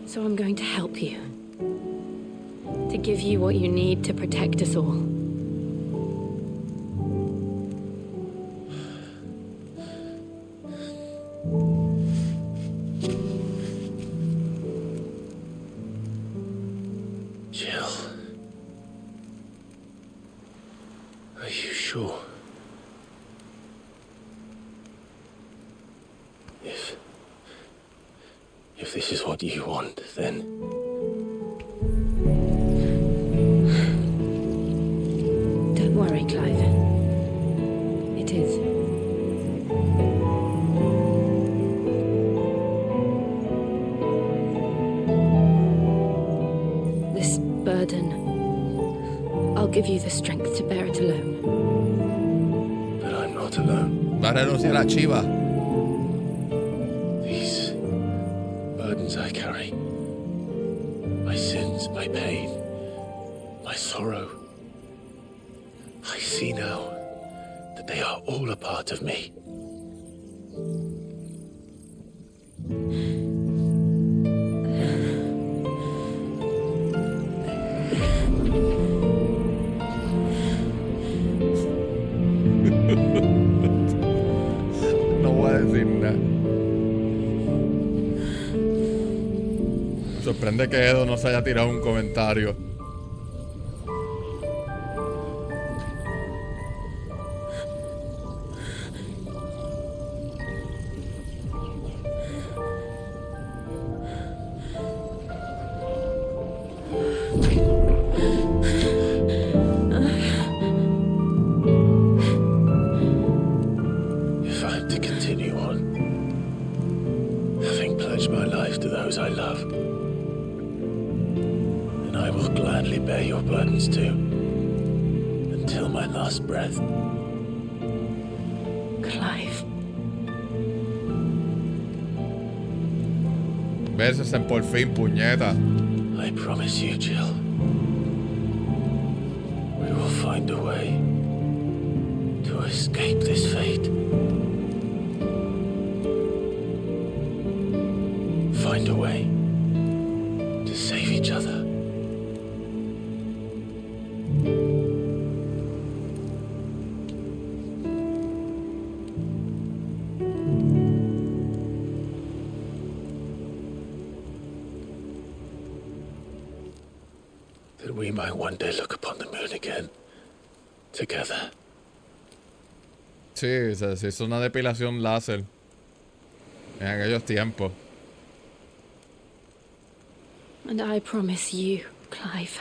So I'm going to help you. To give you what you need to protect us all. Jill. Are you sure? If this is what you want, then... Don't worry, Clive. It is. This burden, I'll give you the strength to bear it alone. But I'm not alone. Va a renunciar a Chiva. These burdens I carry, my sins, my pain, my sorrow, I see now that they are all a part of me. decir nada. Me sorprende que Edo no se haya tirado un comentario. If I'm to continue on, having pledged my life to those I love, then I will gladly bear your burdens too, until my last breath. Clive. Besos en por fin, puñeta. I promise you, Jill, we will find a way to escape this fate. Find a way to save each other. That we might one day look upon the moon again, together. Sí, se hizo una depilación láser en aquellos tiempos. And I promise you, Clive.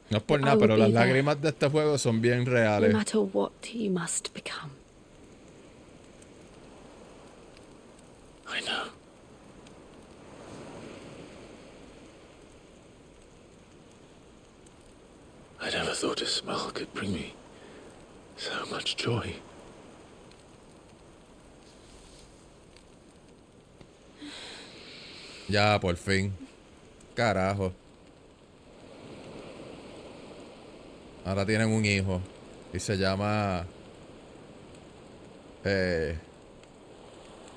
No es por I nada, will pero las be there. lágrimas de este juego son bien No reales. matter what you must become. I know. I never thought a smile could bring me so much joy. Ya, por fin. Carajo. Ahora tienen un hijo. Y se llama...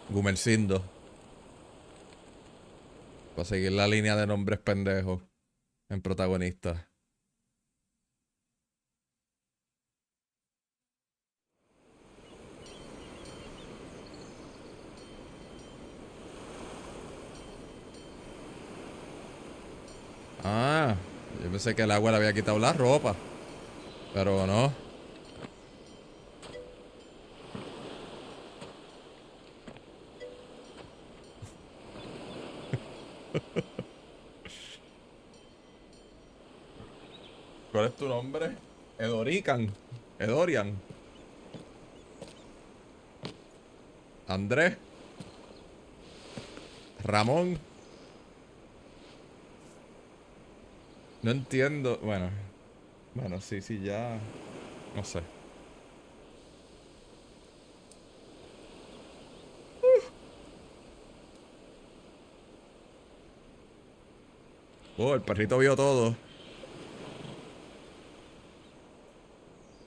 Gumersindo. Para seguir la línea de nombres pendejos en protagonistas. Ah, yo pensé que el agua le había quitado la ropa. Pero no. ¿Cuál es tu nombre? Edorian. Andrés. Ramón. No entiendo. Bueno, sí, ya. No sé. Oh, el perrito vio todo. El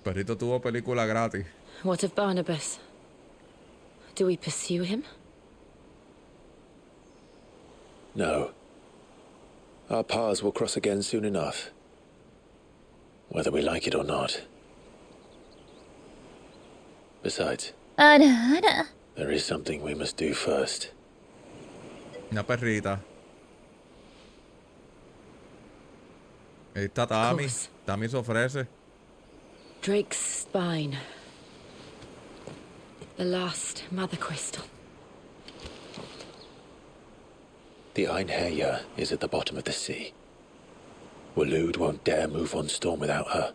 perrito tuvo película gratis. What of Barnabas? Do we pursue him? No. Our paths will cross again soon enough. Whether we like it or not. Besides, あらあら。 there is something we must do first. Una perrita. Ahí está Tammy. Tammy se ofrece. Drake's spine. The last mother crystal. The Einherja is at the bottom of the sea. Waloed won't dare move on Storm without her.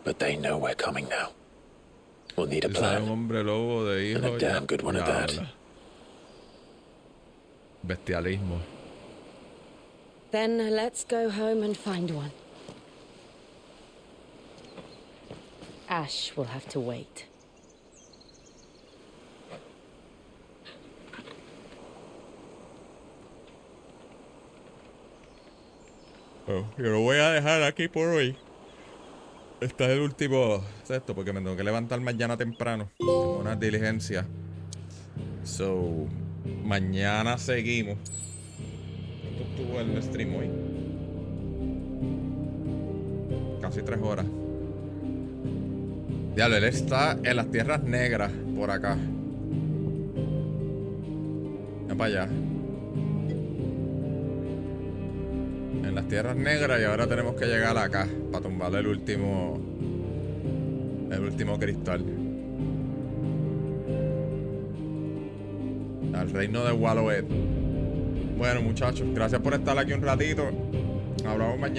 But they know we're coming now. We'll need a plan. Un hombre lobo de hijo. And a damn good one at that. Bestialismo. Then let's go home and find one. Ash will have to wait. Oh, yo lo voy a dejar aquí por hoy. Este es el último sexto porque me tengo que levantar mañana temprano. Tengo una diligencia. So, mañana seguimos. ¿Cuánto estuvo el stream hoy? Casi 3 horas. Diablo, él está en las tierras negras, por acá. Ven para allá. En las tierras negras y ahora tenemos que llegar acá para tumbar el último cristal. Al reino de Wallowed. Bueno, muchachos, gracias por estar aquí un ratito. Hablamos mañana.